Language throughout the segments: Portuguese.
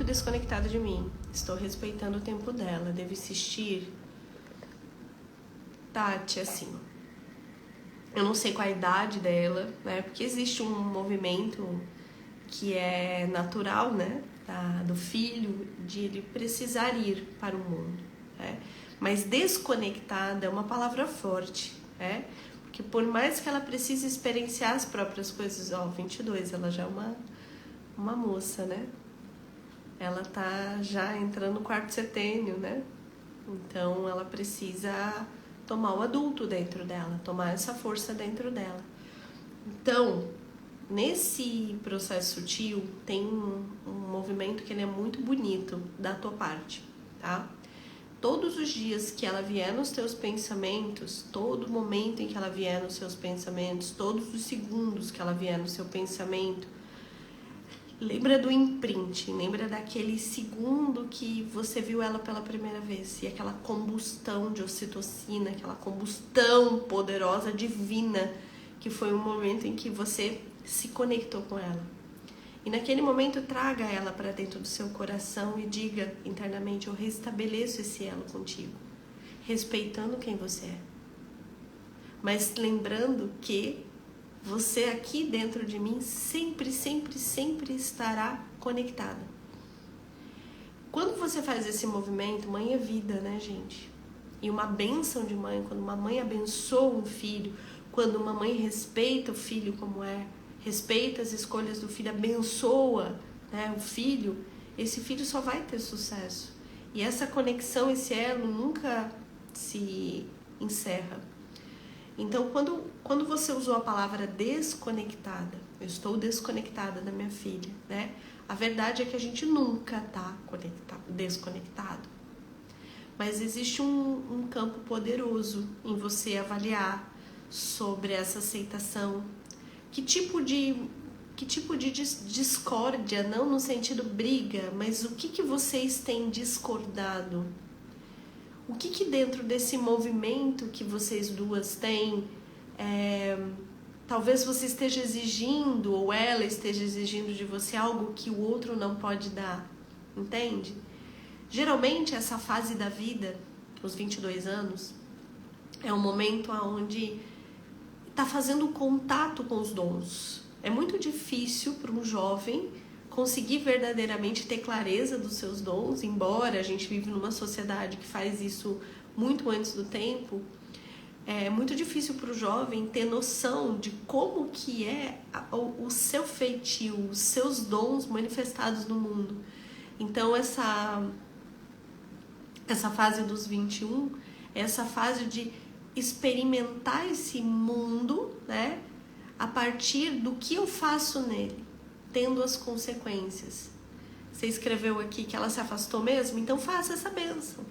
desconectada de mim. Estou respeitando o tempo dela. Devo insistir? Tati, assim, eu não sei qual a idade dela, né? Porque existe um movimento que é natural, né? Do filho, de ele precisar ir para o mundo, né? Mas desconectada é uma palavra forte, né? Porque por mais que ela precise experienciar as próprias coisas, 22, ela já é uma moça, né? Ela tá já entrando no quarto setênio, né? Então ela precisa tomar o adulto dentro dela, tomar essa força dentro dela. Então, nesse processo sutil, tem um movimento que ele é muito bonito da tua parte, tá? Todos os dias que ela vier nos teus pensamentos, todo momento em que ela vier nos seus pensamentos, todos os segundos que ela vier no seu pensamento, lembra do imprint, lembra daquele segundo que você viu ela pela primeira vez e aquela combustão de ocitocina, aquela combustão poderosa, divina, que foi um momento em que você se conectou com ela. E naquele momento traga ela para dentro do seu coração e diga internamente: eu restabeleço esse elo contigo, respeitando quem você é, mas lembrando que você aqui dentro de mim sempre, sempre, sempre estará conectada. Quando você faz esse movimento, mãe é vida, né, gente? E uma bênção de mãe, quando uma mãe abençoa um filho, quando uma mãe respeita o filho como é, respeita as escolhas do filho, abençoa, né, o filho, esse filho só vai ter sucesso. E essa conexão, esse elo nunca se encerra. Então, quando você usou a palavra desconectada, eu estou desconectada da minha filha, né? A verdade é que a gente nunca está desconectado. Mas existe um campo poderoso em você avaliar sobre essa aceitação. Que tipo de discórdia, não no sentido briga, mas o que vocês têm discordado? O que dentro desse movimento que vocês duas têm, talvez você esteja exigindo, ou ela esteja exigindo de você algo que o outro não pode dar, entende? Geralmente essa fase da vida, os 22 anos, é um momento onde está fazendo contato com os dons. É muito difícil para um jovem conseguir verdadeiramente ter clareza dos seus dons, embora a gente vive numa sociedade que faz isso muito antes do tempo. É muito difícil para o jovem ter noção de como que é o seu feitio, os seus dons manifestados no mundo. Então essa fase dos 21, essa fase de experimentar esse mundo, né, a partir do que eu faço nele, tendo as consequências. Você escreveu aqui que ela se afastou mesmo? Então faça essa bênção.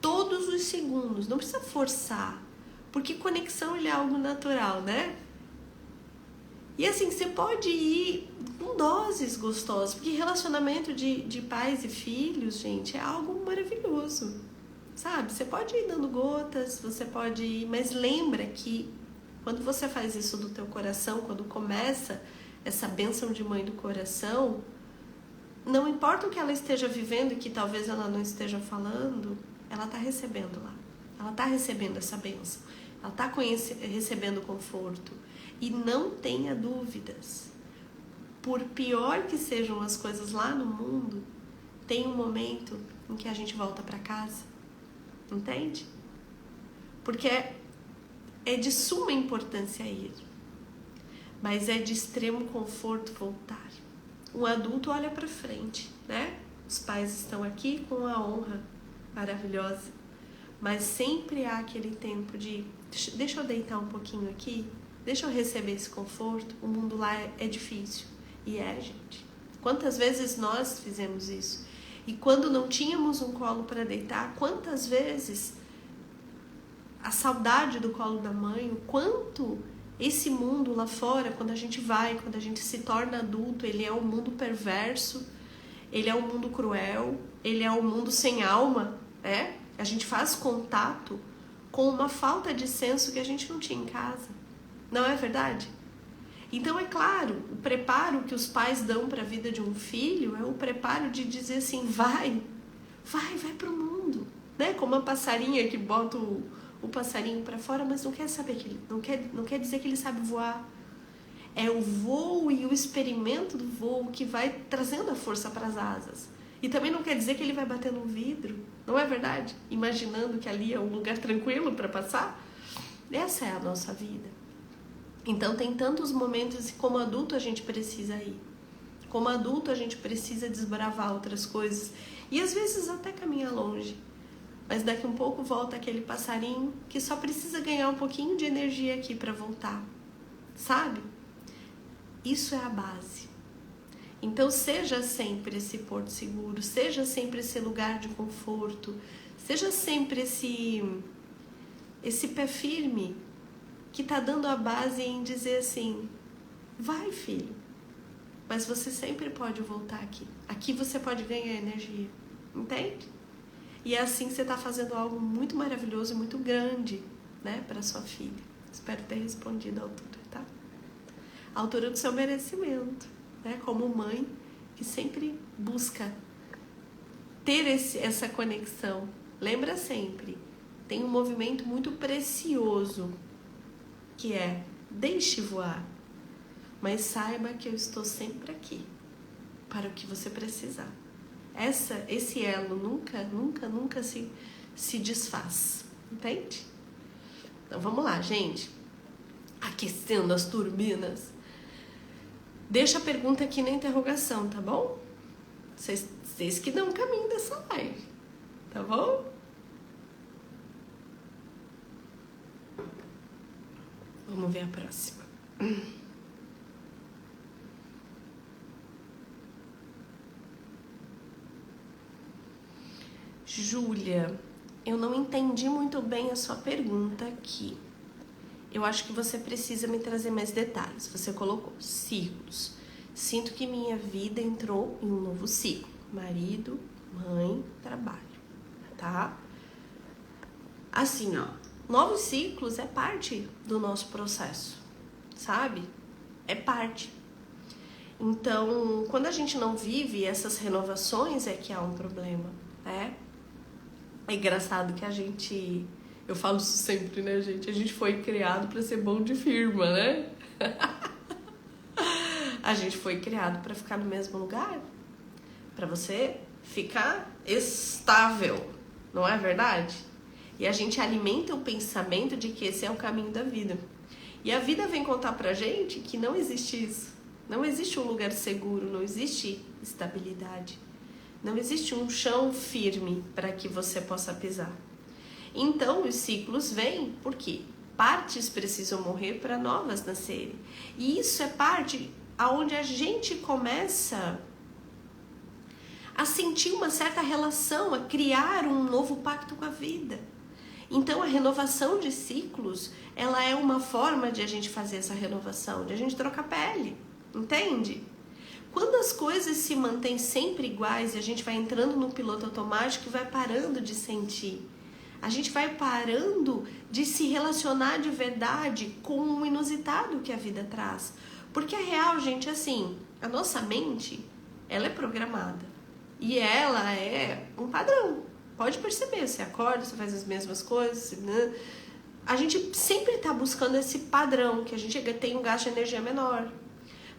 Todos os segundos, não precisa forçar, porque conexão ele é algo natural, né? E assim, você pode ir com doses gostosas, porque relacionamento de pais e filhos, gente, é algo maravilhoso, sabe? Você pode ir dando gotas, você pode ir, mas lembra que quando você faz isso do teu coração, quando começa essa bênção de mãe do coração, não importa o que ela esteja vivendo e que talvez ela não esteja falando, ela está recebendo lá. Ela está recebendo essa bênção. Ela está recebendo conforto. E não tenha dúvidas. Por pior que sejam as coisas lá no mundo, tem um momento em que a gente volta para casa. Entende? Porque é de suma importância ir. Mas é de extremo conforto voltar. Um adulto olha para frente, né? Os pais estão aqui com a honra maravilhosa. Mas sempre há aquele tempo de... Deixa eu deitar um pouquinho aqui. Deixa eu receber esse conforto. O mundo lá é difícil. E gente. Quantas vezes nós fizemos isso? E quando não tínhamos um colo para deitar, quantas vezes a saudade do colo da mãe, o quanto esse mundo lá fora, quando a gente vai, quando a gente se torna adulto, ele é um mundo perverso, ele é um mundo cruel, ele é um mundo sem alma, né? A gente faz contato com uma falta de senso que a gente não tinha em casa. Não é verdade? Então, é claro, o preparo que os pais dão para a vida de um filho é o preparo de dizer assim, vai pro mundo, né? Como a passarinha que bota o passarinho para fora, mas não quer saber que ele não quer dizer que ele sabe voar. É o voo e o experimento do voo que vai trazendo a força para as asas. E também não quer dizer que ele vai bater no vidro, não é verdade? Imaginando que ali é um lugar tranquilo para passar. Essa é a nossa vida. Então tem tantos momentos, como adulto a gente precisa ir. Como adulto a gente precisa desbravar outras coisas. E às vezes até caminhar longe. Mas daqui um pouco volta aquele passarinho que só precisa ganhar um pouquinho de energia aqui para voltar. Sabe? Isso é a base. Então seja sempre esse porto seguro, seja sempre esse lugar de conforto, seja sempre esse pé firme que está dando a base em dizer assim, vai filho, mas você sempre pode voltar aqui. Aqui você pode ganhar energia, entende? E é assim que você está fazendo algo muito maravilhoso e muito grande, né, para sua filha. Espero ter respondido à altura, tá? À altura do seu merecimento, né? Como mãe que sempre busca ter essa conexão. Lembra sempre, tem um movimento muito precioso que é, deixe voar, mas saiba que eu estou sempre aqui para o que você precisar. Esse elo nunca se desfaz, entende? Então vamos lá, gente. Aquecendo as turbinas. Deixa a pergunta aqui na interrogação, tá bom? Vocês que dão o caminho dessa live, tá bom? Vamos ver a próxima. Júlia, eu não entendi muito bem a sua pergunta aqui. Eu acho que você precisa me trazer mais detalhes. Você colocou ciclos. Sinto que minha vida entrou em um novo ciclo. Marido, mãe, trabalho, tá? Assim, ó, novos ciclos é parte do nosso processo, sabe? É parte. Então, quando a gente não vive essas renovações é que há um problema, né? É engraçado que eu falo isso sempre, né, gente? A gente foi criado para ser bom de firma, né? A gente foi criado para ficar no mesmo lugar, para você ficar estável, não é verdade? E a gente alimenta o pensamento de que esse é o caminho da vida. E a vida vem contar pra gente que não existe isso. Não existe um lugar seguro, não existe estabilidade. Não existe um chão firme para que você possa pisar. Então, os ciclos vêm porque partes precisam morrer para novas nascerem. E isso é parte aonde a gente começa a sentir uma certa relação, a criar um novo pacto com a vida. Então, a renovação de ciclos, ela é uma forma de a gente fazer essa renovação, de a gente trocar pele, entende? Quando as coisas se mantêm sempre iguais e a gente vai entrando no piloto automático e vai parando de sentir, a gente vai parando de se relacionar de verdade com o inusitado que a vida traz. Porque a real, gente, assim, a nossa mente, ela é programada e ela é um padrão. Pode perceber, você acorda, você faz as mesmas coisas, né? A gente sempre está buscando esse padrão, que a gente tem um gasto de energia menor.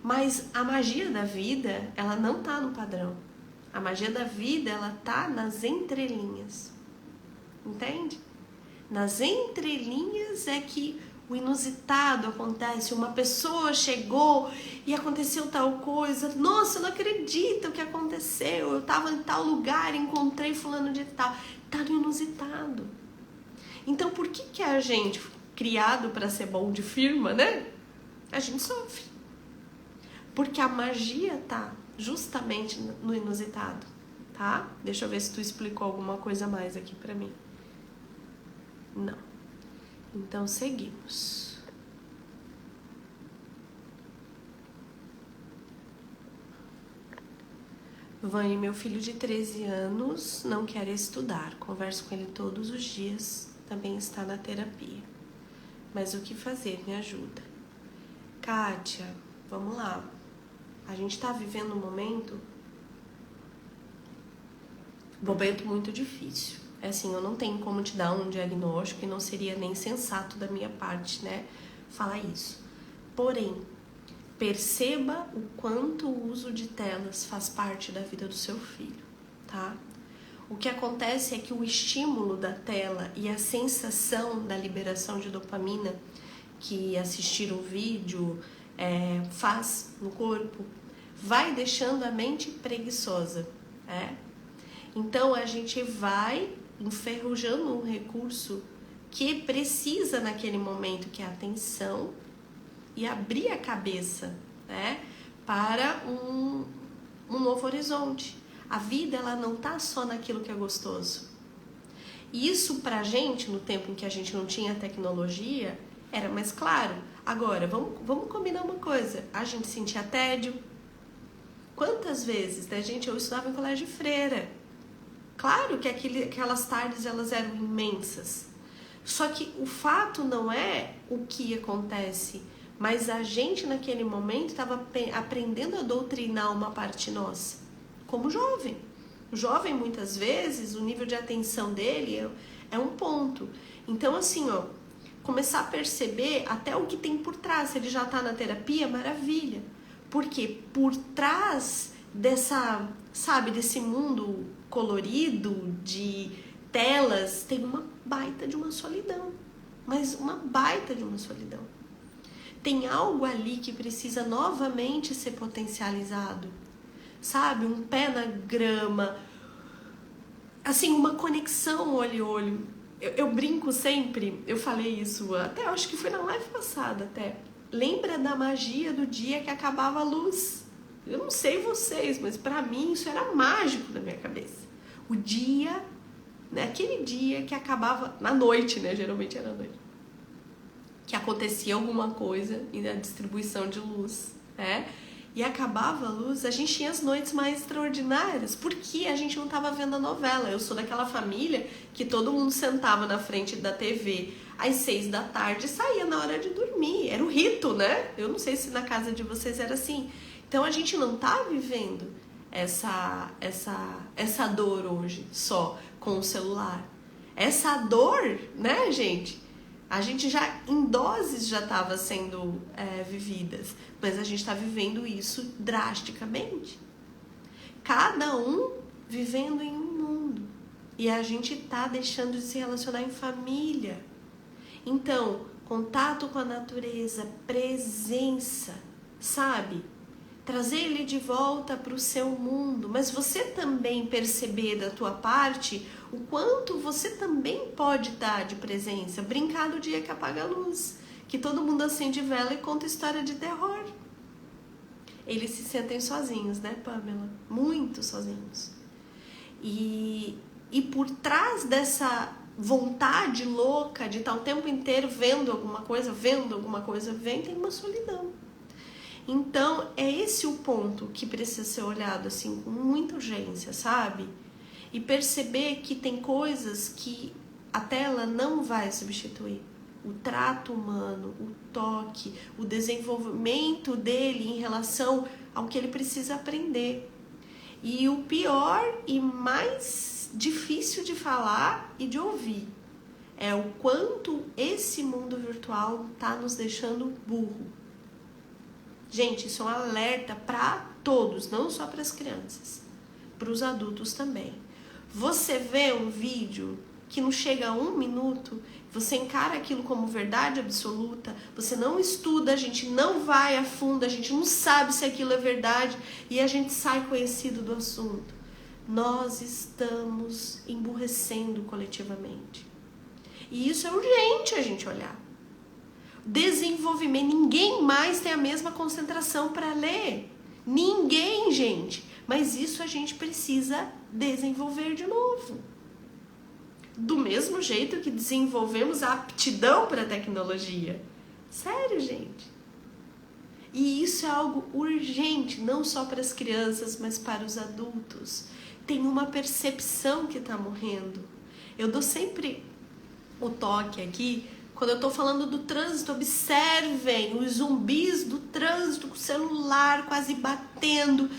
Mas a magia da vida, ela não tá no padrão. A magia da vida, ela tá nas entrelinhas. Entende? Nas entrelinhas é que o inusitado acontece. Uma pessoa chegou e aconteceu tal coisa. Nossa, eu não acredito o que aconteceu. Eu tava em tal lugar, encontrei fulano de tal. Tá no inusitado. Então, por que a gente, criado para ser bom de firma, né? A gente sofre. Porque a magia tá justamente no inusitado, tá? Deixa eu ver se tu explicou alguma coisa mais aqui pra mim. Não. Então, seguimos. Vânia, meu filho de 13 anos não quer estudar. Converso com ele todos os dias. Também está na terapia. Mas o que fazer? Me ajuda. Kátia, vamos lá. A gente está vivendo um momento muito difícil. É assim, eu não tenho como te dar um diagnóstico e não seria nem sensato da minha parte, né, falar isso. Porém, perceba o quanto o uso de telas faz parte da vida do seu filho, tá? O que acontece é que o estímulo da tela e a sensação da liberação de dopamina que assistir um vídeo faz no corpo, vai deixando a mente preguiçosa, né? Então a gente vai enferrujando um recurso que precisa naquele momento, que é a atenção, e abrir a cabeça, né, para um novo horizonte. A vida, ela não tá só naquilo que é gostoso. E isso pra gente, no tempo em que a gente não tinha tecnologia, era mais claro. Agora, vamos combinar uma coisa. A gente sentia tédio. Quantas vezes, né, gente? Eu estudava em colégio de freira. Claro que aquelas tardes, elas eram imensas. Só que o fato não é o que acontece, mas a gente naquele momento estava aprendendo a doutrinar uma parte nossa, como jovem. O jovem, muitas vezes, o nível de atenção dele é um ponto. Então, assim, ó, começar a perceber até o que tem por trás. Se ele já está na terapia, maravilha. Porque por trás desse mundo colorido de telas, tem uma baita de uma solidão. Mas uma baita de uma solidão. Tem algo ali que precisa novamente ser potencializado. Sabe? Um pé na grama. Assim, uma conexão olho a olho. Eu brinco sempre, eu falei isso até, acho que foi na live passada até. Lembra da magia do dia que acabava a luz? Eu não sei vocês, mas pra mim isso era mágico na minha cabeça. O dia, né, aquele dia que acabava, na noite, né, geralmente era à noite, que acontecia alguma coisa na distribuição de luz, né? E acabava a luz, a gente tinha as noites mais extraordinárias, porque a gente não estava vendo a novela. Eu sou daquela família que todo mundo sentava na frente da TV às 6 da tarde e saía na hora de dormir. Era o rito, né? Eu não sei se na casa de vocês era assim. Então a gente não tá vivendo essa dor hoje só com o celular. Essa dor, né, gente? A gente já, em doses, já estava sendo vividas, mas a gente está vivendo isso drasticamente. Cada um vivendo em um mundo. E a gente está deixando de se relacionar em família. Então, contato com a natureza, presença, sabe? Trazer ele de volta para o seu mundo, mas você também perceber da tua parte o quanto você também pode dar de presença. Brincar do dia que apaga a luz, que todo mundo acende vela e conta história de terror. Eles se sentem sozinhos, né, Pamela? Muito sozinhos. E por trás dessa vontade louca de estar o tempo inteiro vendo alguma coisa, tem uma solidão. Então, é esse o ponto que precisa ser olhado assim com muita urgência, sabe? E perceber que tem coisas que a tela não vai substituir. O trato humano, o toque, o desenvolvimento dele em relação ao que ele precisa aprender. E o pior e mais difícil de falar e de ouvir é o quanto esse mundo virtual está nos deixando burro. Gente, isso é um alerta para todos, não só para as crianças, para os adultos também. Você vê um vídeo que não chega a 1 minuto, você encara aquilo como verdade absoluta, você não estuda, a gente não vai a fundo, a gente não sabe se aquilo é verdade e a gente sai conhecido do assunto. Nós estamos emburrecendo coletivamente. E isso é urgente a gente olhar. Desenvolvimento, ninguém mais tem a mesma concentração para ler. Ninguém, gente. Mas isso a gente precisa desenvolver de novo. Do mesmo jeito que desenvolvemos a aptidão para a tecnologia. Sério, gente. E isso é algo urgente, não só para as crianças, mas para os adultos. Tem uma percepção que está morrendo. Eu dou sempre o toque aqui Quando eu tô falando do trânsito, observem os zumbis do trânsito com o celular quase batendo.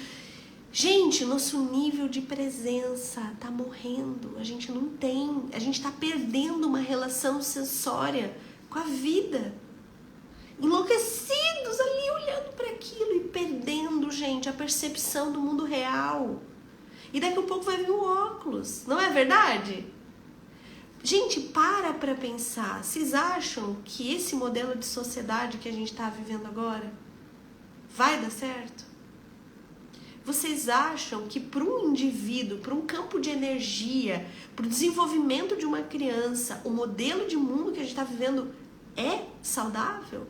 Gente, nosso nível de presença tá morrendo. A gente não tem, a gente tá perdendo uma relação sensória com a vida. Enlouquecidos ali olhando para aquilo e perdendo, gente, a percepção do mundo real. E daqui a pouco vai vir o óculos, não é verdade? Gente, para pensar. Vocês acham que esse modelo de sociedade que a gente está vivendo agora vai dar certo? Vocês acham que para um indivíduo, para um campo de energia, para o desenvolvimento de uma criança, o modelo de mundo que a gente está vivendo é saudável?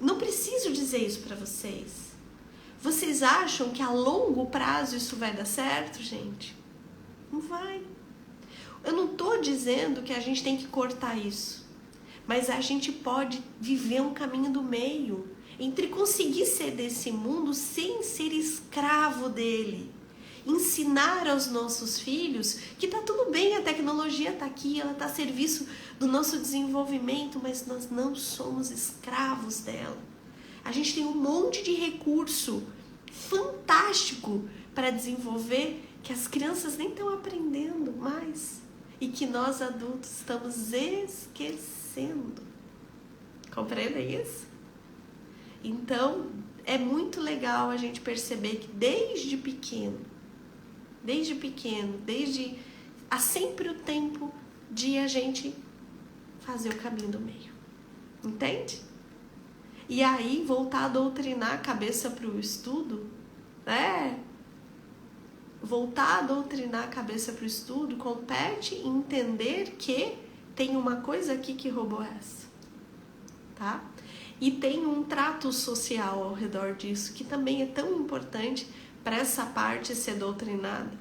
Não preciso dizer isso para vocês. Vocês acham que a longo prazo isso vai dar certo, gente? Não vai. Eu não estou dizendo que a gente tem que cortar isso, mas a gente pode viver um caminho do meio entre conseguir ser desse mundo sem ser escravo dele. Ensinar aos nossos filhos que tá tudo bem, a tecnologia tá aqui, ela tá a serviço do nosso desenvolvimento, mas nós não somos escravos dela. A gente tem um monte de recurso fantástico para desenvolver que as crianças nem estão aprendendo mais e que nós adultos estamos esquecendo. Compreendem isso? Então, é muito legal a gente perceber que desde pequeno, há sempre o tempo de a gente fazer o caminho do meio. Entende? E aí, voltar a doutrinar a cabeça para o estudo, né? Voltar a doutrinar a cabeça para o estudo compete em entender que tem uma coisa aqui que roubou essa, tá? E tem um trato social ao redor disso que também é tão importante para essa parte ser doutrinada,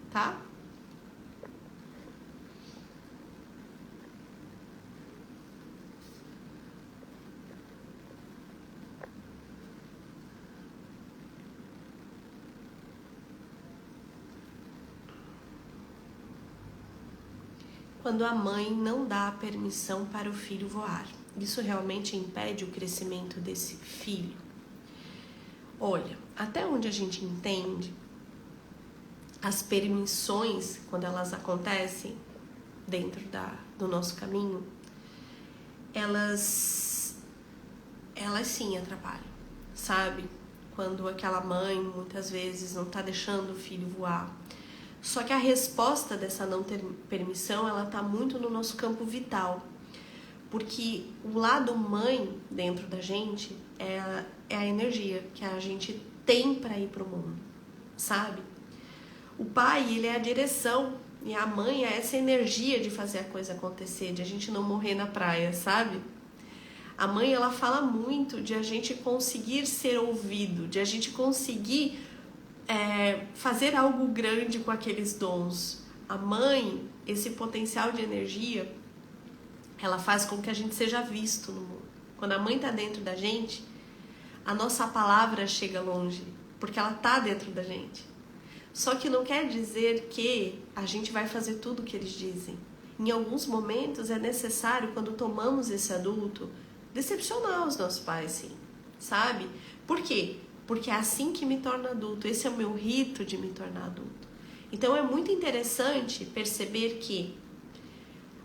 tá? Quando a mãe não dá permissão para o filho voar, isso realmente impede o crescimento desse filho? Olha, até onde a gente entende, as permissões, quando elas acontecem dentro do nosso caminho, elas sim atrapalham, sabe? Quando aquela mãe muitas vezes não tá deixando o filho voar. Só que a resposta dessa não ter permissão, ela tá muito no nosso campo vital. Porque o lado mãe dentro da gente é a energia que a gente tem para ir pro mundo, sabe? O pai, ele é a direção e a mãe é essa energia de fazer a coisa acontecer, de a gente não morrer na praia, sabe? A mãe, ela fala muito de a gente conseguir ser ouvido, de a gente conseguir fazer algo grande com aqueles dons. A mãe, esse potencial de energia, ela faz com que a gente seja visto no mundo. Quando a mãe está dentro da gente, a nossa palavra chega longe, porque ela está dentro da gente. Só que não quer dizer que a gente vai fazer tudo o que eles dizem. Em alguns momentos é necessário, quando tomamos esse adulto, decepcionar os nossos pais, sim, sabe? Por quê? Porque é assim que me torno adulto, esse é o meu rito de me tornar adulto. Então é muito interessante perceber que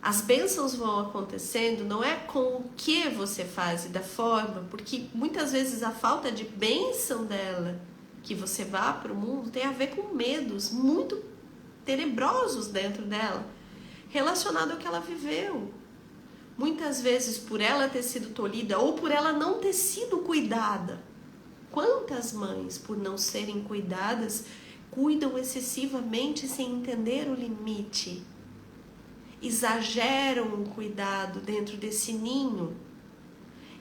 as bênçãos vão acontecendo, não é com o que você faz e da forma, porque muitas vezes a falta de bênção dela, que você vá para o mundo, tem a ver com medos muito tenebrosos dentro dela, relacionado ao que ela viveu. Muitas vezes por ela ter sido tolhida ou por ela não ter sido cuidada. Quantas mães, por não serem cuidadas, cuidam excessivamente sem entender o limite? Exageram o cuidado dentro desse ninho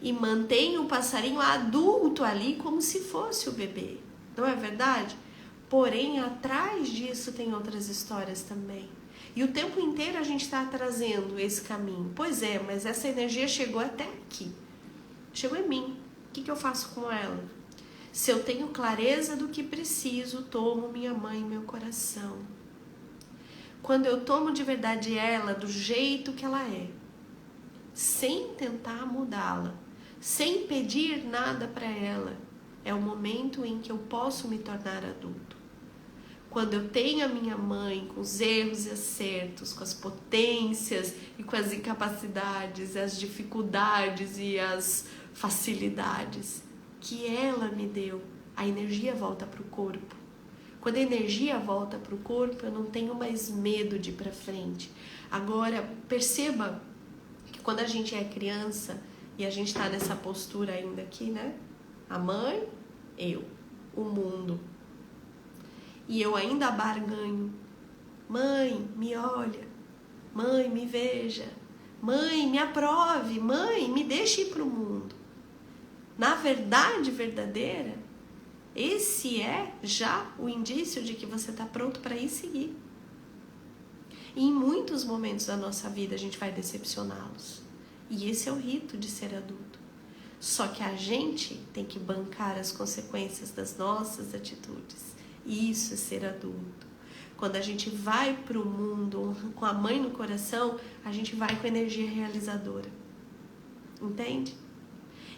e mantêm o passarinho adulto ali como se fosse o bebê. Não é verdade? Porém, atrás disso tem outras histórias também. E o tempo inteiro a gente está trazendo esse caminho. Pois é, mas essa energia chegou até aqui. Chegou em mim. O que eu faço com ela? Se eu tenho clareza do que preciso, tomo minha mãe em meu coração. Quando eu tomo de verdade ela do jeito que ela é, sem tentar mudá-la, sem pedir nada para ela. É o momento em que eu posso me tornar adulto. Quando eu tenho a minha mãe com os erros e acertos, com as potências e com as incapacidades, as dificuldades e as facilidades que ela me deu, a energia volta para o corpo. Quando a energia volta para o corpo, eu não tenho mais medo de ir para frente. Agora, perceba que quando a gente é criança e a gente está nessa postura ainda aqui, né? A mãe, eu, o mundo. E eu ainda barganho. Mãe, me olha. Mãe, me veja. Mãe, me aprove. Mãe, me deixe ir para o mundo. Na verdade verdadeira, esse é já o indício de que você está pronto para ir seguir. E em muitos momentos da nossa vida a gente vai decepcioná-los. E esse é o rito de ser adulto. Só que a gente tem que bancar as consequências das nossas atitudes. E isso é ser adulto. Quando a gente vai para o mundo com a mãe no coração, a gente vai com energia realizadora. Entende?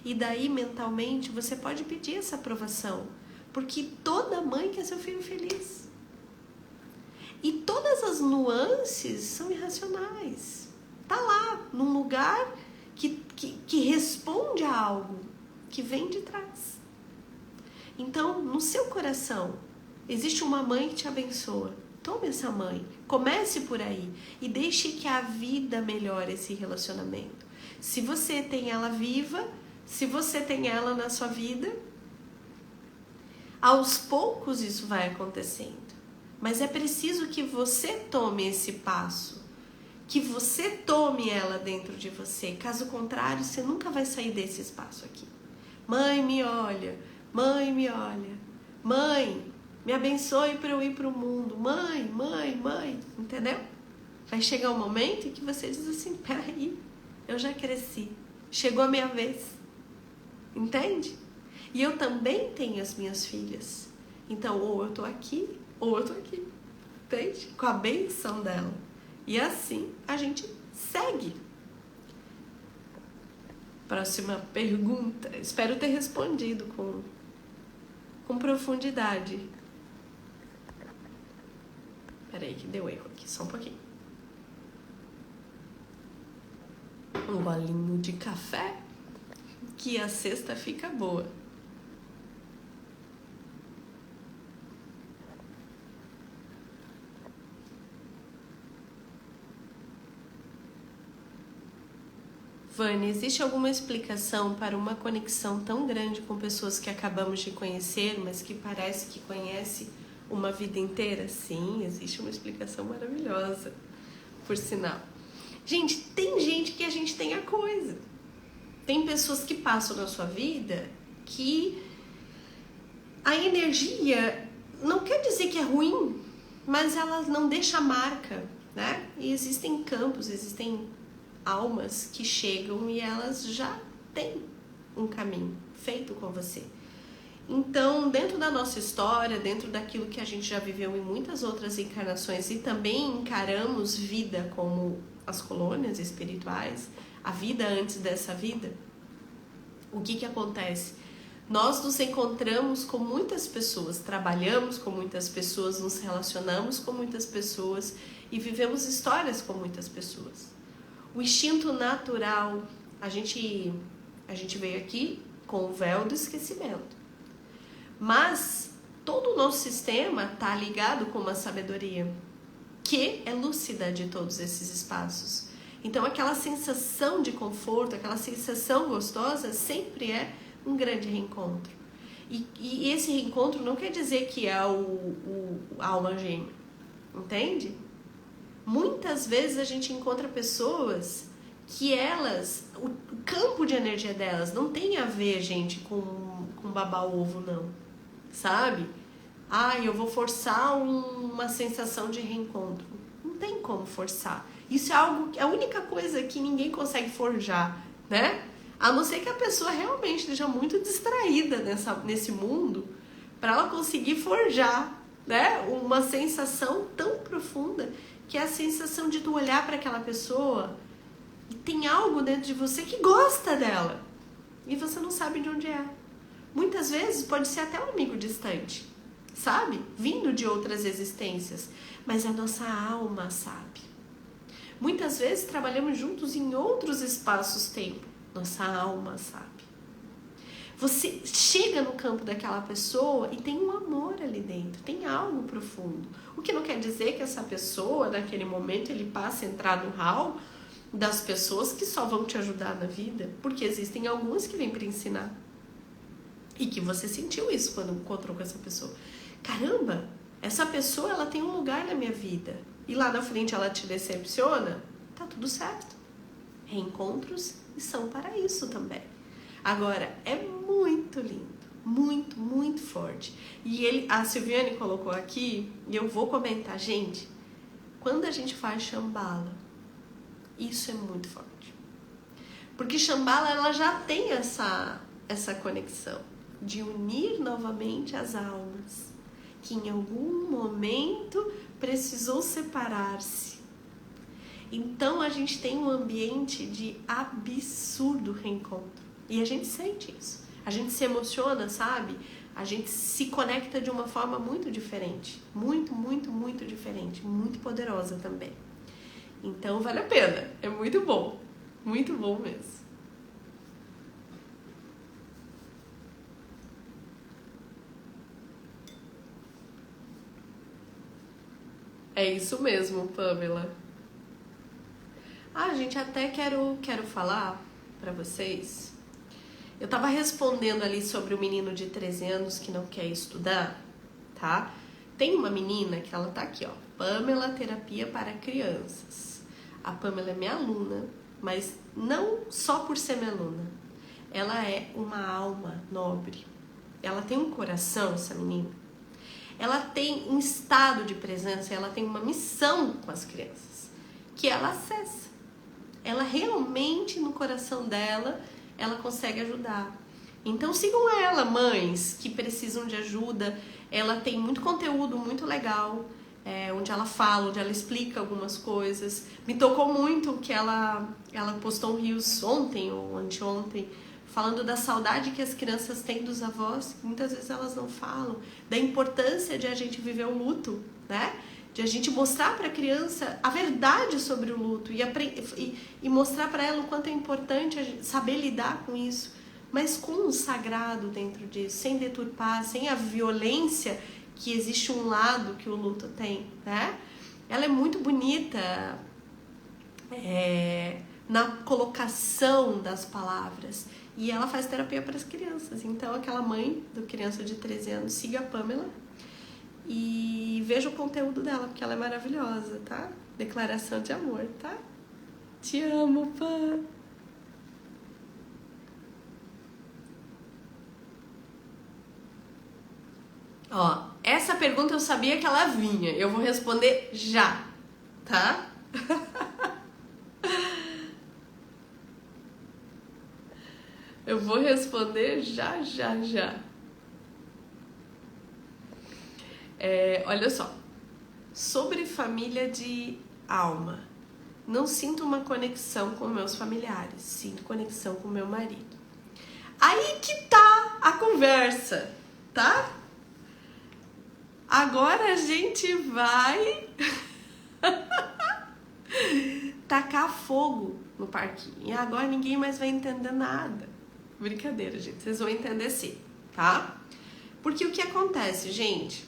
E daí, mentalmente, você pode pedir essa aprovação. Porque toda mãe quer seu filho feliz. E todas as nuances são irracionais. Tá lá, num lugar que responde a algo que vem de trás. Então, no seu coração, existe uma mãe que te abençoa. Tome essa mãe, comece por aí e deixe que a vida melhore esse relacionamento. Se você tem ela viva, se você tem ela na sua vida, aos poucos isso vai acontecendo. Mas é preciso que você tome esse passo, que você tome ela dentro de você. Caso contrário, você nunca vai sair desse espaço aqui. Mãe, me olha. Mãe, me olha. Mãe, me abençoe para eu ir para o mundo. Mãe, mãe, mãe. Entendeu? Vai chegar um momento em que você diz assim, peraí, eu já cresci. Chegou a minha vez. Entende? E eu também tenho as minhas filhas. Então, ou eu tô aqui, ou eu tô aqui. Entende? Com a benção dela. E assim a gente segue. Próxima pergunta. Espero ter respondido com profundidade. Peraí que deu erro aqui, só um pouquinho. Um golinho de café, que a sexta fica boa. Vânia, existe alguma explicação para uma conexão tão grande com pessoas que acabamos de conhecer, mas que parece que conhece uma vida inteira? Sim, existe uma explicação maravilhosa, por sinal. Gente, tem gente que a gente tem a coisa. Tem pessoas que passam na sua vida que a energia não quer dizer que é ruim, mas ela não deixa marca, né? E existem campos, existem almas que chegam e elas já têm um caminho feito com você. Então, dentro da nossa história, dentro daquilo que a gente já viveu em muitas outras encarnações e também encaramos vida como as colônias espirituais, a vida antes dessa vida, o que acontece? Nós nos encontramos com muitas pessoas, trabalhamos com muitas pessoas, nos relacionamos com muitas pessoas e vivemos histórias com muitas pessoas. O instinto natural, a gente veio aqui com o véu do esquecimento. Mas todo o nosso sistema está ligado com uma sabedoria que é lúcida de todos esses espaços. Então aquela sensação de conforto, aquela sensação gostosa sempre é um grande reencontro. E esse reencontro não quer dizer que é a alma gêmea, entende? Muitas vezes a gente encontra pessoas que elas, o campo de energia delas não tem a ver, gente, com baba-ovo, não, sabe? Eu vou forçar uma sensação de reencontro. Não tem como forçar. Isso é a única coisa que ninguém consegue forjar, né? A não ser que a pessoa realmente esteja muito distraída nesse mundo para ela conseguir forjar, né? Uma sensação tão profunda que é a sensação de tu olhar para aquela pessoa E tem algo dentro de você que gosta dela. E você não sabe de onde é. Muitas vezes pode ser até um amigo distante, sabe? Vindo de outras existências. Mas a nossa alma sabe. Muitas vezes trabalhamos juntos em outros espaços-tempo. Nossa alma sabe. Você chega no campo daquela pessoa e tem um amor ali dentro, tem algo profundo. O que não quer dizer que essa pessoa, naquele momento, ele passa a entrar no hall das pessoas que só vão te ajudar na vida, porque existem algumas que vêm para ensinar. E que você sentiu isso quando encontrou com essa pessoa. Caramba, essa pessoa ela tem um lugar na minha vida. E lá na frente ela te decepciona, tá tudo certo. Reencontros são para isso também. Agora, é muito lindo, muito, muito forte. E a Silviane colocou aqui, e eu vou comentar, gente, quando a gente faz Shambhala, isso é muito forte. Porque Shambhala, ela já tem essa conexão de unir novamente as almas, que em algum momento precisou separar-se. Então, a gente tem um ambiente de absurdo reencontro. E a gente sente isso. A gente se emociona, sabe? A gente se conecta de uma forma muito diferente. Muito, muito, muito diferente. Muito poderosa também. Então, vale a pena. É muito bom. Muito bom mesmo. É isso mesmo, Pamela. Gente, até quero falar pra vocês. Eu tava respondendo ali sobre o menino de 13 anos que não quer estudar, tá? Tem uma menina que ela tá aqui, ó. Pamela Terapia para Crianças. A Pamela é minha aluna, mas não só por ser minha aluna. Ela é uma alma nobre. Ela tem um coração, essa menina. Ela tem um estado de presença, ela tem uma missão com as crianças, que ela acessa. Ela realmente, no coração dela, ela consegue ajudar. Então sigam ela, mães que precisam de ajuda. Ela tem muito conteúdo muito legal, onde ela fala, onde ela explica algumas coisas. Me tocou muito que ela postou um Reels ontem ou anteontem, falando da saudade que as crianças têm dos avós, que muitas vezes elas não falam, da importância de a gente viver o luto, né? De a gente mostrar para a criança a verdade sobre o luto e mostrar para ela o quanto é importante a gente saber lidar com isso, mas com o sagrado dentro disso, sem deturpar, sem a violência que existe um lado que o luto tem, né? Ela é muito bonita na colocação das palavras e ela faz terapia para as crianças. Então, aquela mãe do criança de 13 anos, siga a Pamela e veja o conteúdo dela, porque ela é maravilhosa, tá? Declaração de amor, tá? Te amo, Pam. Ó, essa pergunta eu sabia que ela vinha. Eu vou responder já, tá? Eu vou responder já. Olha só, sobre família de alma, não sinto uma conexão com meus familiares, sinto conexão com meu marido. Aí que tá a conversa, tá? Agora a gente vai tacar fogo no parquinho e agora ninguém mais vai entender nada. Brincadeira, gente, vocês vão entender sim, tá? Porque o que acontece, gente?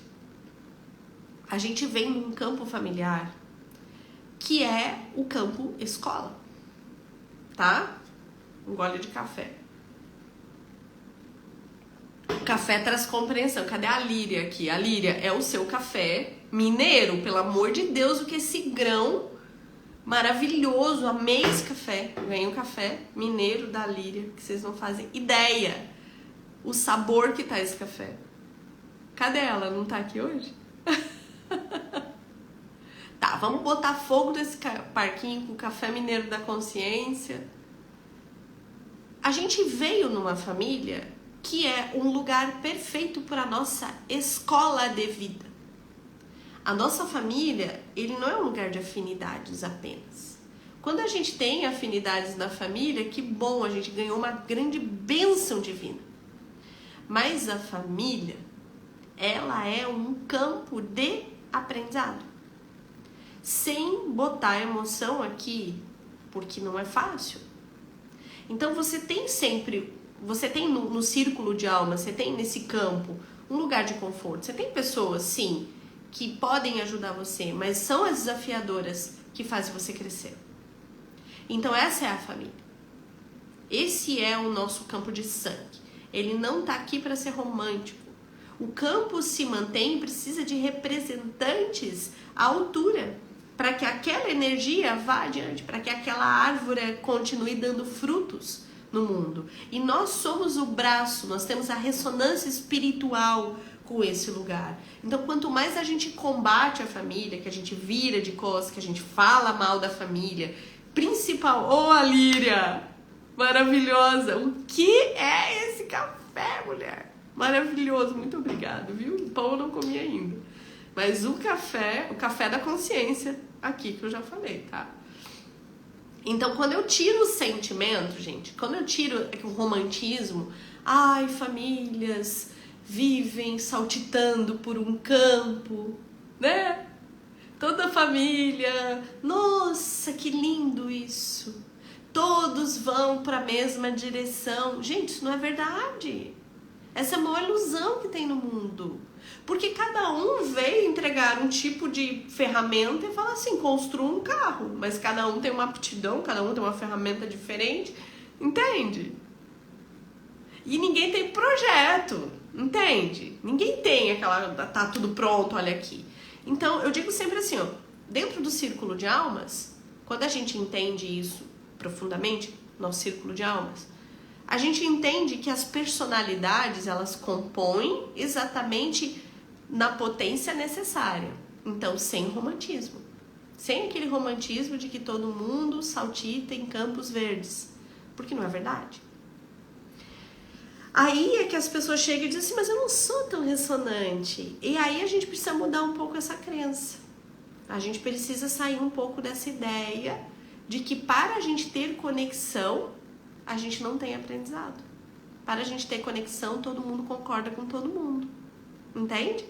A gente vem num campo familiar que é o campo escola, tá? Um gole de café. O café traz compreensão. Cadê a Líria aqui? A Líria é o seu café mineiro, pelo amor de Deus, o que é esse grão maravilhoso. Amei esse café. Vem o café mineiro da Líria, que vocês não fazem ideia o sabor que tá esse café. Cadê ela? Não tá aqui hoje? Tá, vamos botar fogo nesse parquinho com o café mineiro da consciência. A gente veio numa família que é um lugar perfeito para a nossa escola de vida. A nossa família, ele não é um lugar de afinidades apenas. Quando a gente tem afinidades na família, que bom, a gente ganhou uma grande bênção divina. Mas a família, ela é um campo de aprendizado. Sem botar emoção aqui, porque não é fácil. Então você tem sempre, você tem no círculo de alma, você tem nesse campo um lugar de conforto. Você tem pessoas, sim, que podem ajudar você, mas são as desafiadoras que fazem você crescer. Então essa é a família. Esse é o nosso campo de sangue. Ele não está aqui para ser romântico. O campo se mantém e precisa de representantes à altura, para que aquela energia vá adiante, para que aquela árvore continue dando frutos no mundo. E nós somos o braço, nós temos a ressonância espiritual com esse lugar. Então, quanto mais a gente combate a família, que a gente vira de costas, que a gente fala mal da família, principal, a Líria, maravilhosa, o que é esse café, mulher? Maravilhoso, muito obrigada, viu? O pão eu não comi ainda. Mas o café da consciência, aqui que eu já falei, tá? Então, quando eu tiro o sentimento, gente, quando eu tiro o romantismo, ai, famílias vivem saltitando por um campo, né? Toda família, nossa, que lindo isso. Todos vão para a mesma direção. Gente, isso não é verdade. Essa é uma ilusão que tem no mundo. Porque cada um veio entregar um tipo de ferramenta e fala assim, construa um carro. Mas cada um tem uma aptidão, cada um tem uma ferramenta diferente. Entende? E ninguém tem projeto. Entende? Ninguém tem aquela, tá tudo pronto, olha aqui. Então, eu digo sempre assim, ó, dentro do círculo de almas, quando a gente entende isso profundamente, nosso círculo de almas, a gente entende que as personalidades, elas compõem exatamente na potência necessária. Então, sem romantismo. Sem aquele romantismo de que todo mundo saltita em campos verdes. Porque não é verdade. Aí é que as pessoas chegam e dizem assim, mas eu não sou tão ressonante. E aí a gente precisa mudar um pouco essa crença. A gente precisa sair um pouco dessa ideia de que para a gente ter conexão, a gente não tem aprendizado. Para a gente ter conexão, todo mundo concorda com todo mundo. Entende?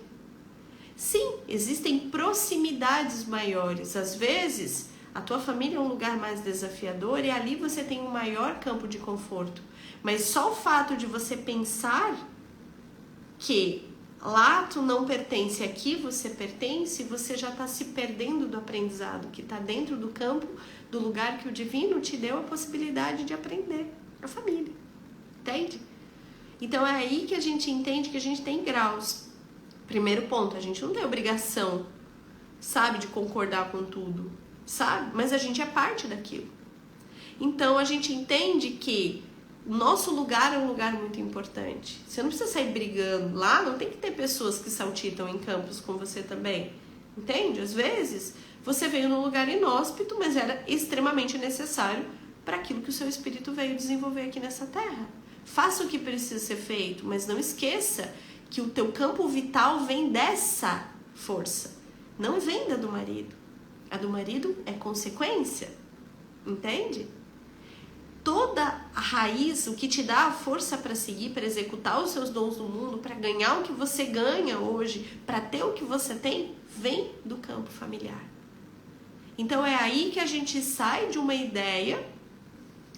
Sim, existem proximidades maiores. Às vezes, a tua família é um lugar mais desafiador e ali você tem um maior campo de conforto. Mas só o fato de você pensar que lá tu não pertence, aqui você pertence, você já está se perdendo do aprendizado, que está dentro do campo, do lugar que o divino te deu a possibilidade de aprender, a família. Entende? Então é aí que a gente entende que a gente tem graus. Primeiro ponto, a gente não tem obrigação, sabe, de concordar com tudo, sabe? Mas a gente é parte daquilo. Então a gente entende que o nosso lugar é um lugar muito importante. Você não precisa sair brigando lá, não tem que ter pessoas que saltitam em campos com você também. Entende? Às vezes você veio num lugar inóspito, mas era extremamente necessário para aquilo que o seu espírito veio desenvolver aqui nessa terra. Faça o que precisa ser feito, mas não esqueça que o teu campo vital vem dessa força, não vem da do marido. A do marido é consequência, entende? Toda a raiz, o que te dá a força para seguir, para executar os seus dons no mundo, para ganhar o que você ganha hoje, para ter o que você tem, vem do campo familiar. Então é aí que a gente sai de uma ideia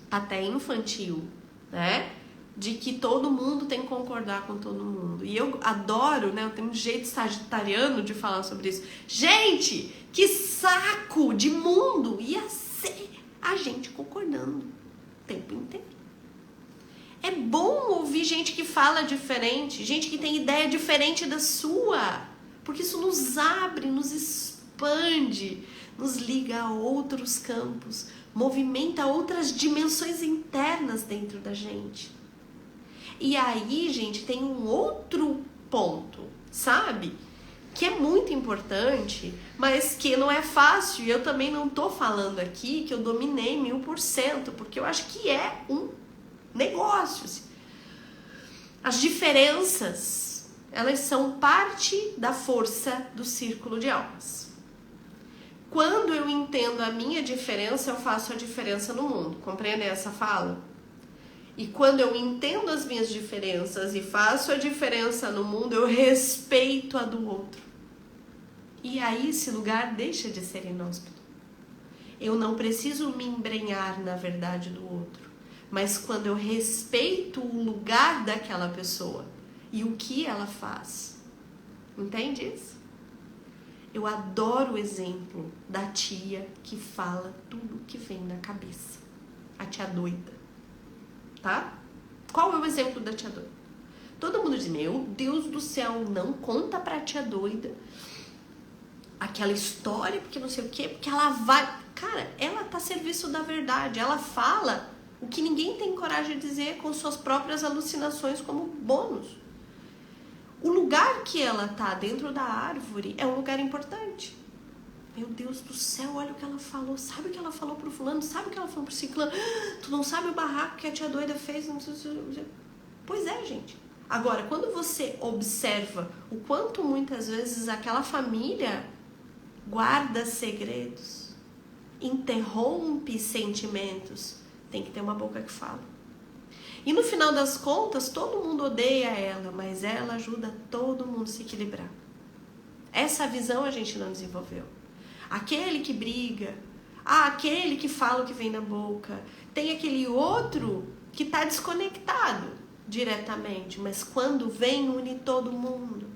até infantil, né? De que todo mundo tem que concordar com todo mundo. E eu adoro, né? Eu tenho um jeito sagitariano de falar sobre isso. Gente, que saco de mundo ia ser a gente concordando o tempo inteiro. É bom ouvir gente que fala diferente, gente que tem ideia diferente da sua, porque isso nos abre, nos expande, nos liga a outros campos, movimenta outras dimensões internas dentro da gente. E aí, gente, tem um outro ponto, sabe? Que é muito importante, mas que não é fácil. E eu também não tô falando aqui que eu dominei 1000%, porque eu acho que é um negócio. Assim. As diferenças, elas são parte da força do círculo de almas. Quando eu entendo a minha diferença, eu faço a diferença no mundo. Compreendem essa fala? E quando eu entendo as minhas diferenças e faço a diferença no mundo, eu respeito a do outro. E aí esse lugar deixa de ser inóspito. Eu não preciso me embrenhar na verdade do outro. Mas quando eu respeito o lugar daquela pessoa e o que ela faz. Entende isso? Eu adoro o exemplo da tia que fala tudo que vem na cabeça. A tia doida. Tá? Qual é o exemplo da tia doida? Todo mundo diz, meu Deus do céu, não conta pra tia doida aquela história, porque não sei o quê, porque ela vai... Cara, ela tá a serviço da verdade. Ela fala o que ninguém tem coragem de dizer com suas próprias alucinações como bônus. O lugar que ela tá dentro da árvore é um lugar importante. Meu Deus do céu, olha o que ela falou. Sabe o que ela falou pro fulano? Sabe o que ela falou pro ciclano? Tu não sabe o barraco que a tia doida fez? Pois é, gente. Agora, quando você observa o quanto muitas vezes aquela família guarda segredos, interrompe sentimentos, tem que ter uma boca que fala. E no final das contas, todo mundo odeia ela, mas ela ajuda todo mundo a se equilibrar. Essa visão a gente não desenvolveu. Aquele que briga, aquele que fala o que vem na boca, tem aquele outro que está desconectado diretamente, mas quando vem, une todo mundo.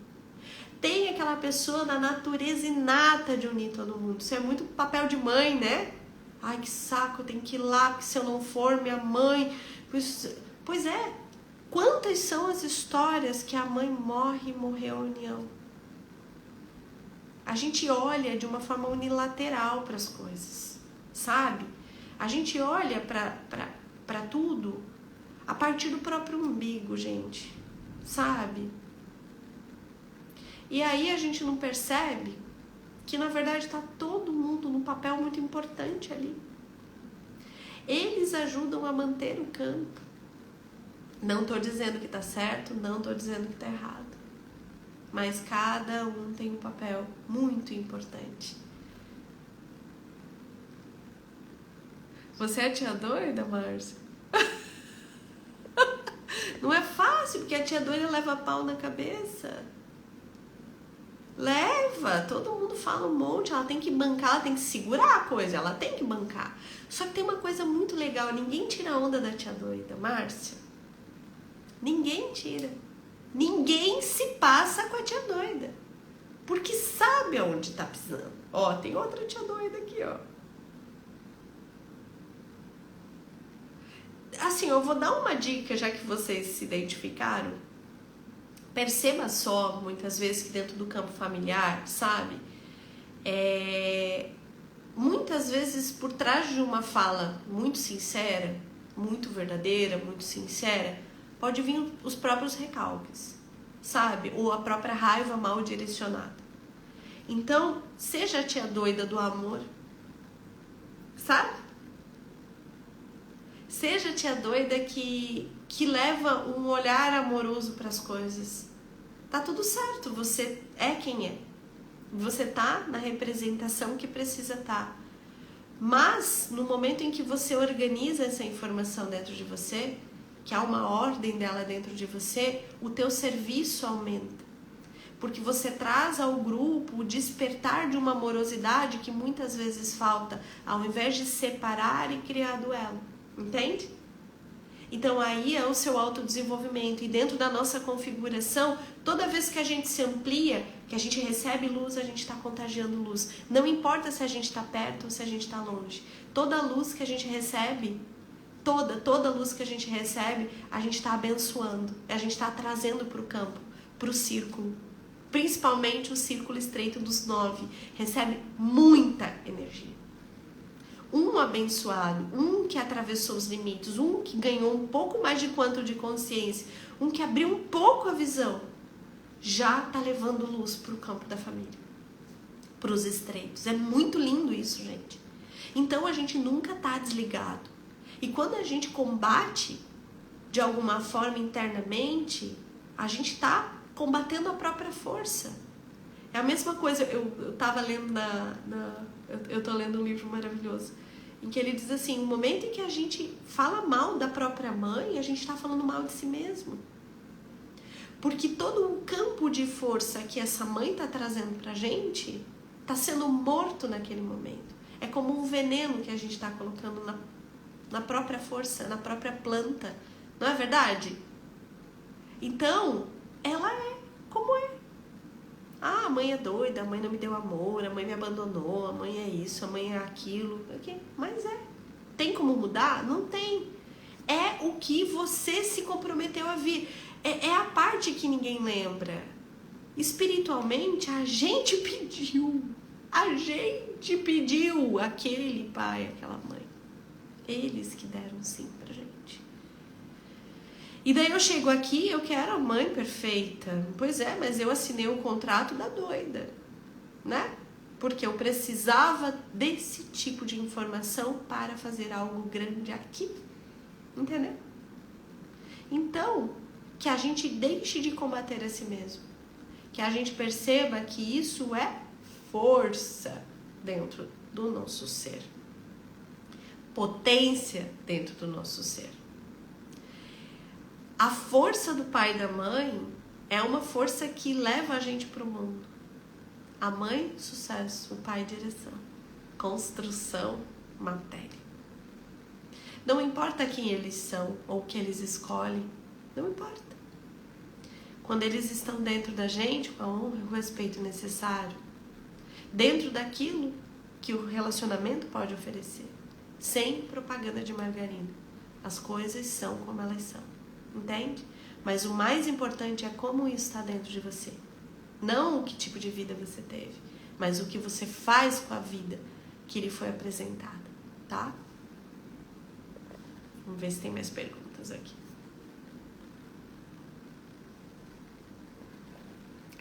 Tem aquela pessoa da natureza inata de unir todo mundo. Isso é muito papel de mãe, né? Ai, que saco, eu tenho que ir lá, porque se eu não for, minha mãe... Pois é, quantas são as histórias que a mãe morre e morreu a união? A gente olha de uma forma unilateral para as coisas, sabe? A gente olha para tudo a partir do próprio umbigo, gente, sabe? E aí a gente não percebe que na verdade está todo mundo num papel muito importante ali. Eles ajudam a manter o campo. Não estou dizendo que está certo, não estou dizendo que está errado. Mas cada um tem um papel muito importante. Você é a tia doida, Márcia? Não é fácil, porque a tia doida leva pau na cabeça. Leva, todo mundo fala um monte, ela tem que bancar, ela tem que segurar a coisa, ela tem que bancar. Só que tem uma coisa muito legal, ninguém tira a onda da tia doida, Márcia. Ninguém tira. Ninguém se passa com a tia doida. Porque sabe aonde tá pisando. Ó, tem outra tia doida aqui, ó. Assim, eu vou dar uma dica, já que vocês se identificaram. Perceba só, muitas vezes, que dentro do campo familiar, sabe? Muitas vezes, por trás de uma fala muito sincera, muito verdadeira, muito sincera, pode vir os próprios recalques, sabe? Ou a própria raiva mal direcionada. Então, seja a tia doida do amor, sabe? Seja a tia doida que leva um olhar amoroso para as coisas. Tá tudo certo, você é quem é. Você tá na representação que precisa estar. Mas, no momento em que você organiza essa informação dentro de você, que há uma ordem dela dentro de você, o teu serviço aumenta. Porque você traz ao grupo o despertar de uma amorosidade que muitas vezes falta, ao invés de separar e criar duelo. Entende? Então aí é o seu autodesenvolvimento. E dentro da nossa configuração, toda vez que a gente se amplia, que a gente recebe luz, a gente está contagiando luz. Não importa se a gente está perto ou se a gente está longe. Toda luz que a gente recebe, toda luz que a gente recebe, a gente está abençoando. A gente está trazendo para o campo, para o círculo. Principalmente o círculo estreito dos 9. Recebe muita energia. Um abençoado, um que atravessou os limites, um que ganhou um pouco mais de quanto de consciência, um que abriu um pouco a visão, já está levando luz para o campo da família, para os estreitos. É muito lindo isso, gente. Então a gente nunca está desligado. E quando a gente combate de alguma forma internamente, a gente está combatendo a própria força. É a mesma coisa, eu tava lendo eu tô lendo um livro maravilhoso, em que ele diz assim, no momento em que a gente fala mal da própria mãe, a gente tá falando mal de si mesmo. Porque todo o campo de força que essa mãe tá trazendo pra gente, tá sendo morto naquele momento. É como um veneno que a gente tá colocando na própria força, na própria planta. Não é verdade? Então, ela é como é. Ah, a mãe é doida, a mãe não me deu amor, a mãe me abandonou, a mãe é isso, a mãe é aquilo. Mas é. Tem como mudar? Não tem. É o que você se comprometeu a vir. É a parte que ninguém lembra. Espiritualmente, a gente pediu. A gente pediu aquele pai, aquela mãe. Eles que deram sim pra gente. E daí eu chego aqui, eu quero a mãe perfeita. Pois é, mas eu assinei o contrato da doida, né? Porque eu precisava desse tipo de informação para fazer algo grande aqui. Entendeu? Então, que a gente deixe de combater a si mesmo. Que a gente perceba que isso é força dentro do nosso ser. Potência dentro do nosso ser. A força do pai e da mãe é uma força que leva a gente para o mundo. A mãe, sucesso. O pai, direção. Construção, matéria. Não importa quem eles são ou o que eles escolhem. Não importa. Quando eles estão dentro da gente, com a honra e o respeito necessário, dentro daquilo que o relacionamento pode oferecer, sem propaganda de margarina. As coisas são como elas são. Entende? Mas o mais importante é como isso está dentro de você. Não o que tipo de vida você teve, mas o que você faz com a vida que lhe foi apresentada, tá? Vamos ver se tem mais perguntas aqui.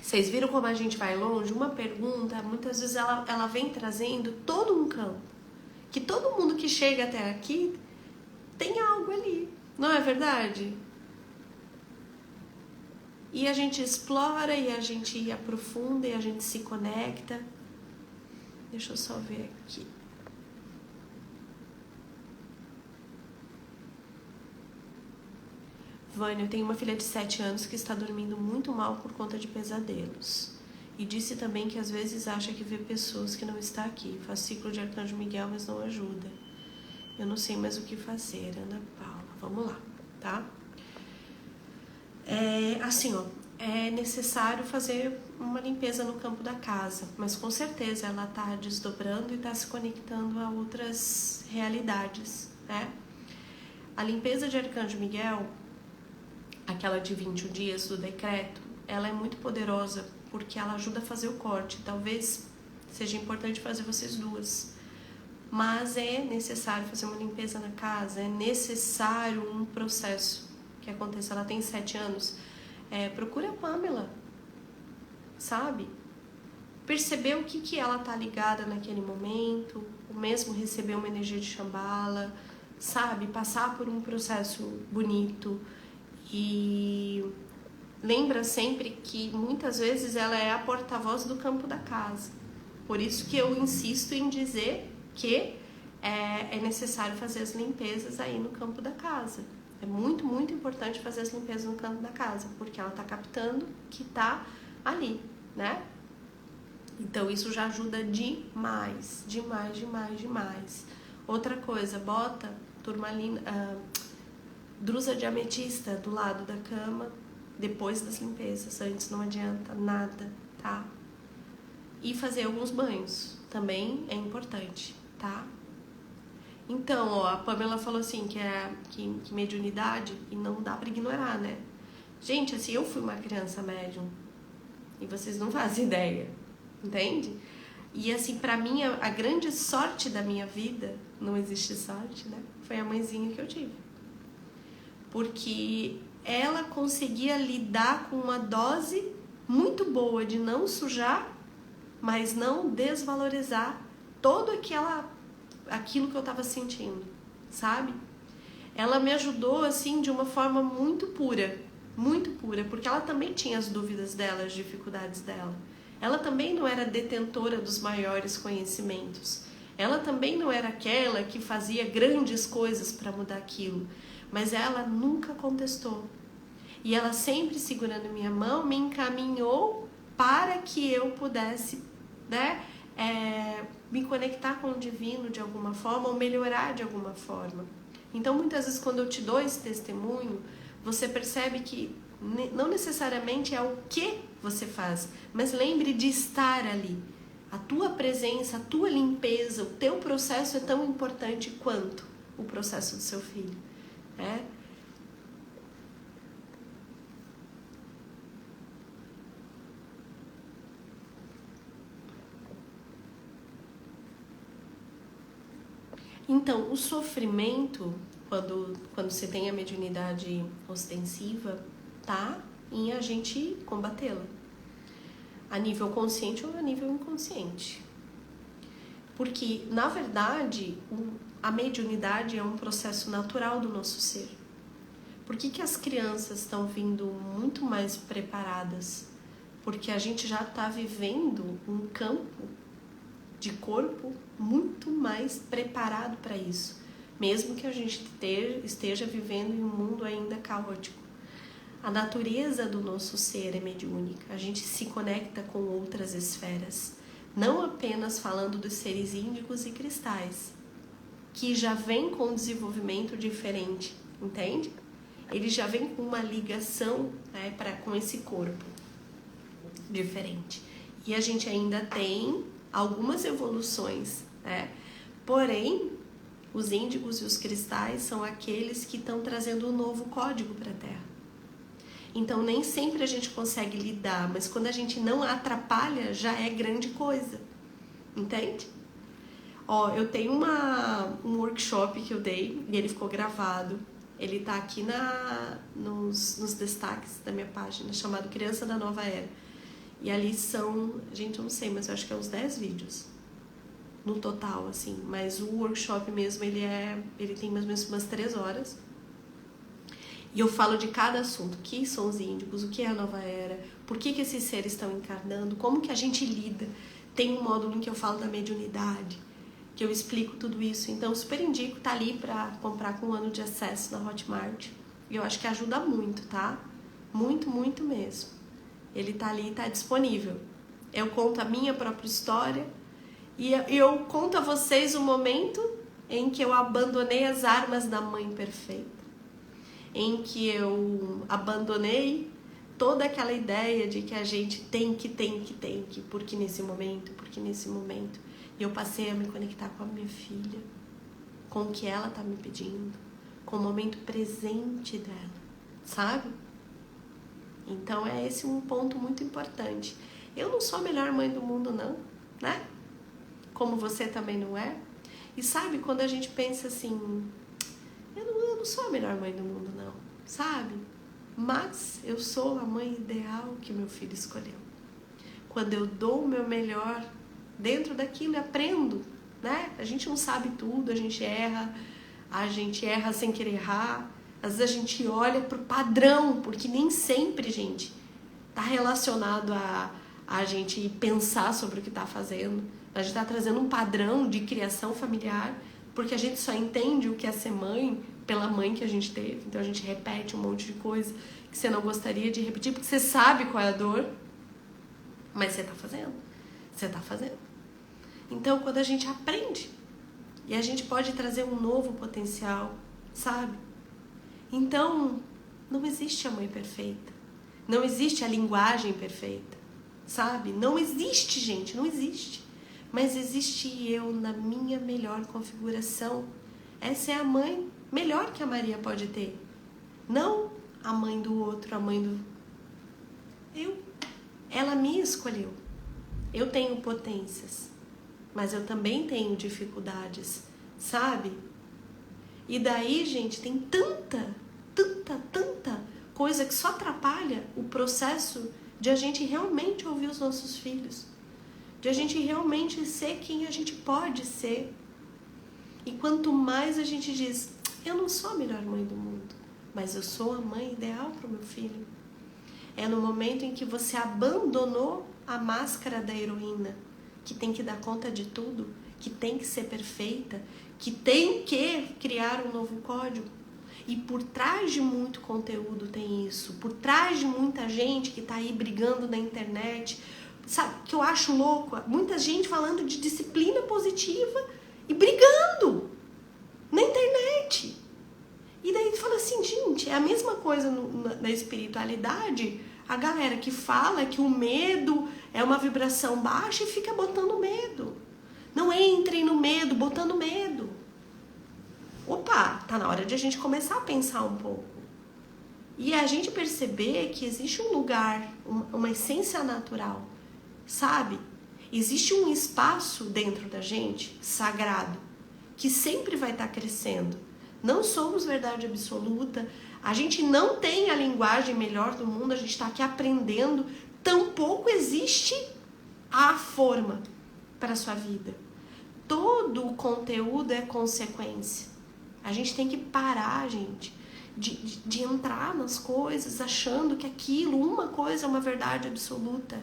Vocês viram como a gente vai longe? Uma pergunta, muitas vezes ela vem trazendo todo um campo. Que todo mundo que chega até aqui tem algo ali. Não é verdade? E a gente explora, e a gente aprofunda, e a gente se conecta. Deixa eu só ver aqui. Vânia, eu tenho uma filha de 7 anos que está dormindo muito mal por conta de pesadelos. E disse também que às vezes acha que vê pessoas que não estão aqui. Faz ciclo de Arcanjo Miguel, mas não ajuda. Eu não sei mais o que fazer, Ana Paula. Vamos lá, tá? É necessário fazer uma limpeza no campo da casa, mas com certeza ela está desdobrando e está se conectando a outras realidades, né? A limpeza de Arcanjo Miguel, aquela de 21 dias do decreto, ela é muito poderosa porque ela ajuda a fazer o corte. Talvez seja importante fazer vocês duas, mas é necessário fazer uma limpeza na casa, é necessário um processo que aconteça. Ela tem 7 anos. Procura a Pamela, sabe? Perceber o que ela tá ligada naquele momento, ou mesmo receber uma energia de Shambhala, sabe? Passar por um processo bonito. E lembra sempre que muitas vezes ela é a porta-voz do campo da casa. Por isso que eu insisto em dizer que é necessário fazer as limpezas aí no campo da casa. É muito, muito importante fazer as limpezas no campo da casa, porque ela está captando que está ali, né? Então isso já ajuda demais, demais, demais, demais. Outra coisa, bota turmalina, drusa de ametista do lado da cama, depois das limpezas. Antes não adianta nada, tá? E fazer alguns banhos também é importante, tá? Então, ó, a Pamela falou assim que mediunidade, e não dá pra ignorar, né? Gente, assim, eu fui uma criança médium e vocês não fazem ideia, entende? E assim, pra mim, a grande sorte da minha vida, não existe sorte, né? Foi a mãezinha que eu tive. Porque ela conseguia lidar com uma dose muito boa de não sujar, mas não desvalorizar todo aquilo que eu estava sentindo, sabe? Ela me ajudou, assim, de uma forma muito pura, porque ela também tinha as dúvidas dela, as dificuldades dela. Ela também não era detentora dos maiores conhecimentos. Ela também não era aquela que fazia grandes coisas para mudar aquilo. Mas ela nunca contestou. E ela sempre segurando minha mão me encaminhou para que eu pudesse, né, me conectar com o divino de alguma forma ou melhorar de alguma forma. Então muitas vezes quando eu te dou esse testemunho, você percebe que não necessariamente é o que você faz, mas lembre de estar ali. A tua presença, a tua limpeza, o teu processo é tão importante quanto o processo do seu filho, né? Então, o sofrimento, quando você tem a mediunidade ostensiva, tá em a gente combatê-la. A nível consciente ou a nível inconsciente. Porque, na verdade, a mediunidade é um processo natural do nosso ser. Por que as crianças estão vindo muito mais preparadas? Porque a gente já está vivendo um campo de corpo muito mais preparado para isso, mesmo que a gente esteja vivendo em um mundo ainda caótico. A natureza do nosso ser é mediúnica, a gente se conecta com outras esferas, não apenas falando dos seres índicos e cristais, que já vem com um desenvolvimento diferente, entende? Ele já vem com uma ligação, né, com esse corpo diferente. E a gente ainda tem algumas evoluções, né? Porém, os índicos e os cristais são aqueles que estão trazendo um novo código para a Terra. Então, nem sempre a gente consegue lidar, mas quando a gente não atrapalha, já é grande coisa, entende? Ó, eu tenho um workshop que eu dei, e ele ficou gravado. Ele tá aqui nos destaques da minha página, chamado Criança da Nova Era. E ali são, gente, eu não sei, mas eu acho que é uns 10 vídeos no total, assim. Mas o workshop mesmo, ele tem mais ou menos umas 3 horas. E eu falo de cada assunto. O que são os índicos, o que é a nova era, por que esses seres estão encarnando, como que a gente lida. Tem um módulo em que eu falo da mediunidade, que eu explico tudo isso. Então, super indico, tá ali pra comprar com 1 ano de acesso na Hotmart. E eu acho que ajuda muito, tá? Muito, muito mesmo. Ele tá ali, tá disponível. Eu conto a minha própria história e eu conto a vocês o momento em que eu abandonei as armas da mãe perfeita. Em que eu abandonei toda aquela ideia de que a gente tem que, porque nesse momento. E eu passei a me conectar com a minha filha, com o que ela tá me pedindo, com o momento presente dela, sabe? Então é esse um ponto muito importante. Eu não sou a melhor mãe do mundo não, né? Como você também não é. E sabe, quando a gente pensa assim, eu não sou a melhor mãe do mundo não, sabe? Mas eu sou a mãe ideal que meu filho escolheu. Quando eu dou o meu melhor dentro daquilo e aprendo, né? A gente não sabe tudo, a gente erra sem querer errar. Às vezes a gente olha pro padrão, porque nem sempre, gente, tá relacionado a gente pensar sobre o que tá fazendo. A gente tá trazendo um padrão de criação familiar, porque a gente só entende o que é ser mãe pela mãe que a gente teve. Então a gente repete um monte de coisa que você não gostaria de repetir, porque você sabe qual é a dor, mas você tá fazendo. Então quando a gente aprende, e a gente pode trazer um novo potencial, sabe? Então, não existe a mãe perfeita. Não existe a linguagem perfeita, sabe? Não existe, gente, não existe. Mas existe eu na minha melhor configuração. Essa é a mãe melhor que a Maria pode ter. Não a mãe do outro, a mãe do... Ela me escolheu. Eu tenho potências, mas eu também tenho dificuldades, sabe? E daí, gente, tem tanta coisa que só atrapalha o processo de a gente realmente ouvir os nossos filhos, de a gente realmente ser quem a gente pode ser. E quanto mais a gente diz, eu não sou a melhor mãe do mundo, mas eu sou a mãe ideal para o meu filho. É no momento em que você abandonou a máscara da heroína, que tem que dar conta de tudo, que tem que ser perfeita, que tem que criar um novo código. E por trás de muito conteúdo tem isso, por trás de muita gente que tá aí brigando na internet, sabe, que eu acho louco, muita gente falando de disciplina positiva e brigando na internet. E daí tu fala assim, gente, é a mesma coisa na espiritualidade, a galera que fala que o medo é uma vibração baixa e fica botando medo. Não entrem no medo, botando medo. Opa, tá na hora de a gente começar a pensar um pouco. E a gente perceber que existe um lugar, uma essência natural, sabe? Existe um espaço dentro da gente, sagrado, que sempre vai estar crescendo. Não somos verdade absoluta, a gente não tem a linguagem melhor do mundo, a gente está aqui aprendendo, tampouco existe a forma para a sua vida. Todo o conteúdo é consequência. A gente tem que parar, gente, de entrar nas coisas achando que aquilo, uma coisa é uma verdade absoluta.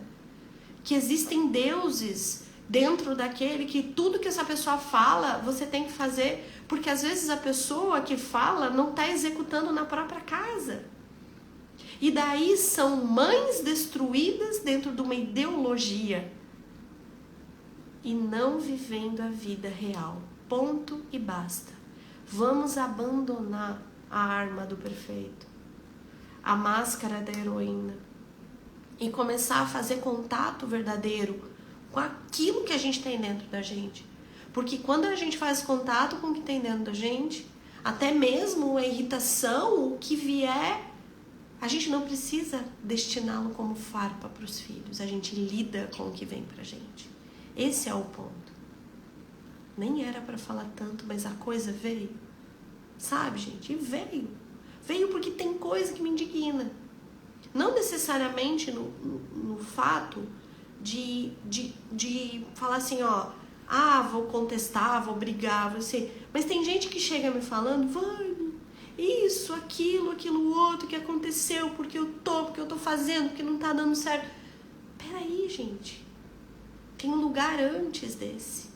Que existem deuses dentro daquele que tudo que essa pessoa fala, você tem que fazer, porque às vezes a pessoa que fala não está executando na própria casa. E daí são mães destruídas dentro de uma ideologia e não vivendo a vida real. Ponto e basta. Vamos abandonar a arma do perfeito, a máscara da heroína, e começar a fazer contato verdadeiro com aquilo que a gente tem dentro da gente. Porque quando a gente faz contato com o que tem dentro da gente, até mesmo a irritação, o que vier, a gente não precisa destiná-lo como farpa para os filhos. A gente lida com o que vem pra gente. Esse é o ponto. Nem era para falar tanto, mas a coisa veio. Sabe, gente? E veio. Veio porque tem coisa que me indigna. Não necessariamente no fato de falar assim, ó, vou contestar, vou brigar, mas tem gente que chega me falando, Vânia, isso, aquilo outro que aconteceu, porque eu tô fazendo, porque não tá dando certo. Peraí, gente. Tem um lugar antes desse.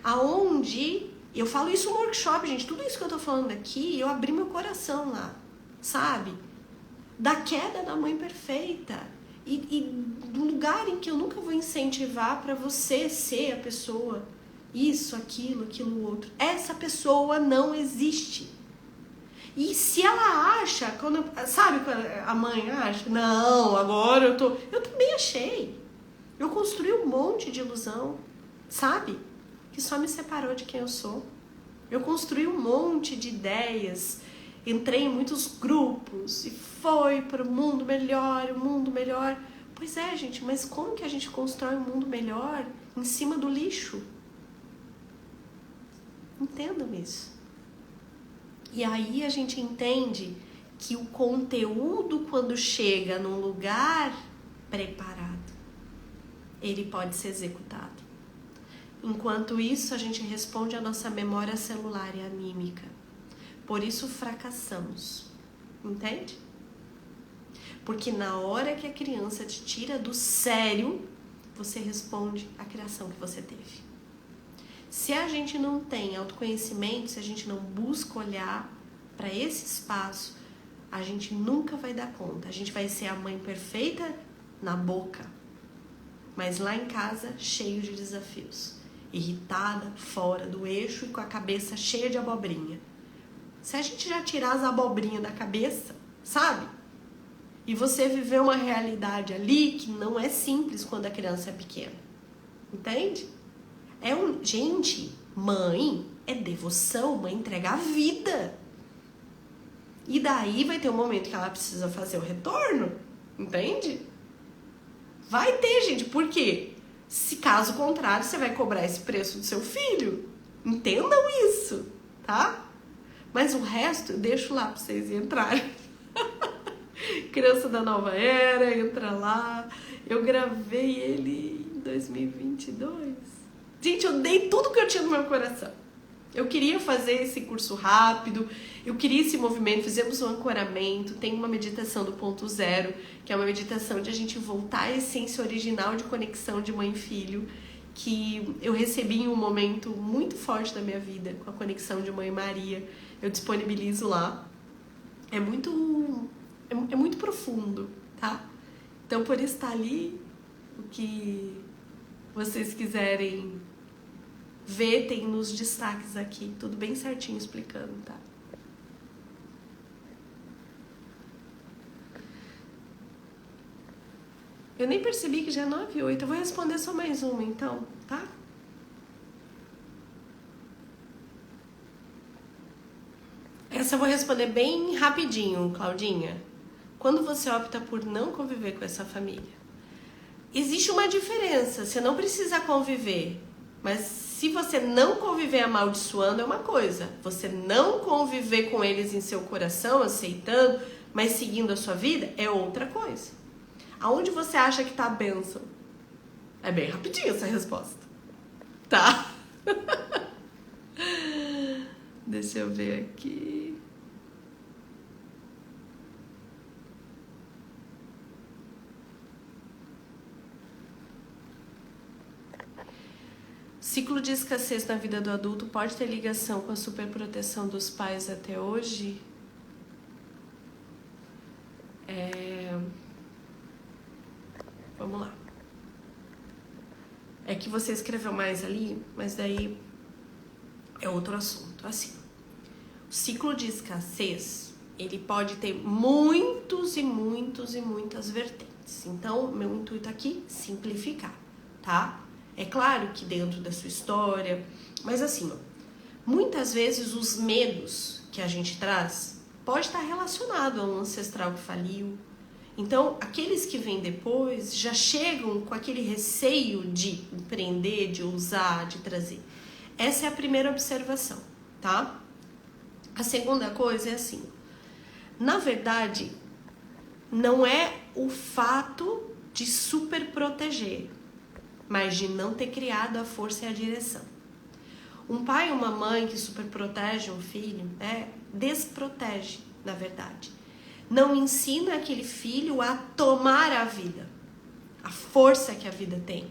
Aonde, eu falo isso no workshop, gente, tudo isso que eu tô falando aqui, eu abri meu coração lá, sabe? Da queda da mãe perfeita. E do lugar em que eu nunca vou incentivar para você ser a pessoa, isso, aquilo outro. Essa pessoa não existe. E se ela acha, sabe quando a mãe acha, não, agora eu também achei. Eu construí um monte de ilusão, sabe? Que só me separou de quem eu sou. Eu construí um monte de ideias, entrei em muitos grupos e foi para o mundo melhor. Pois é, gente, mas como que a gente constrói um mundo melhor em cima do lixo? Entendam isso. E aí a gente entende que o conteúdo, quando chega num lugar preparado, ele pode ser executado. Enquanto isso, a gente responde à nossa memória celular e anímica. Por isso fracassamos. Entende? Porque na hora que a criança te tira do sério, você responde à criação que você teve. Se a gente não tem autoconhecimento, se a gente não busca olhar para esse espaço, a gente nunca vai dar conta. A gente vai ser a mãe perfeita na boca, mas lá em casa cheio de desafios. Irritada, fora do eixo e com a cabeça cheia de abobrinha. Se a gente já tirar as abobrinhas da cabeça, sabe? E você viver uma realidade ali que não é simples quando a criança é pequena. Entende? Gente, mãe é devoção, mãe entrega a vida. E daí vai ter um momento que ela precisa fazer o retorno. Entende? Vai ter, gente. Por quê? Se caso contrário, você vai cobrar esse preço do seu filho. Entendam isso, tá? Mas o resto eu deixo lá pra vocês entrarem. Criança da Nova Era, entra lá. Eu gravei ele em 2022. Gente, eu dei tudo que eu tinha no meu coração. Eu queria fazer esse curso rápido. Eu queria esse movimento, fizemos um ancoramento, tem uma meditação do ponto zero, que é uma meditação de a gente voltar à essência original de conexão de mãe e filho, que eu recebi em um momento muito forte da minha vida, com a conexão de Mãe Maria. Eu disponibilizo lá. É muito profundo, tá? Então, por estar ali, o que vocês quiserem ver, tem nos destaques aqui, tudo bem certinho explicando, tá? Eu nem percebi que já é 9h08. Eu vou responder só mais uma, então, tá? Essa eu vou responder bem rapidinho, Claudinha. Quando você opta por não conviver com essa família, existe uma diferença. Você não precisa conviver, mas se você não conviver amaldiçoando é uma coisa. Você não conviver com eles em seu coração, aceitando, mas seguindo a sua vida, é outra coisa. Aonde você acha que tá a bênção? É bem rapidinho essa resposta. Tá? Deixa eu ver aqui. Ciclo de escassez na vida do adulto pode ter ligação com a superproteção dos pais até hoje? Vamos lá. É que você escreveu mais ali, mas daí é outro assunto. Assim, o ciclo de escassez, ele pode ter muitas vertentes. Então, meu intuito aqui, simplificar, tá? É claro que dentro da sua história, mas assim, ó, muitas vezes os medos que a gente traz pode estar relacionado a um ancestral que faliu. Então, aqueles que vêm depois já chegam com aquele receio de empreender, de ousar, de trazer. Essa é a primeira observação, tá? A segunda coisa é assim, na verdade, não é o fato de super proteger, mas de não ter criado a força e a direção. Um pai e uma mãe que super protege um filho, desprotege, na verdade. Não ensina aquele filho a tomar a vida, a força que a vida tem.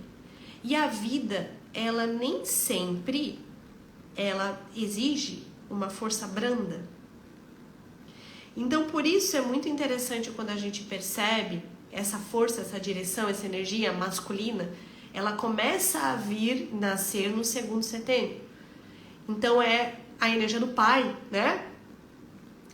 E a vida, ela nem sempre, ela exige uma força branda. Então, por isso é muito interessante quando a gente percebe essa força, essa direção, essa energia masculina, ela começa a vir, nascer no segundo setênio. Então, é a energia do pai, né?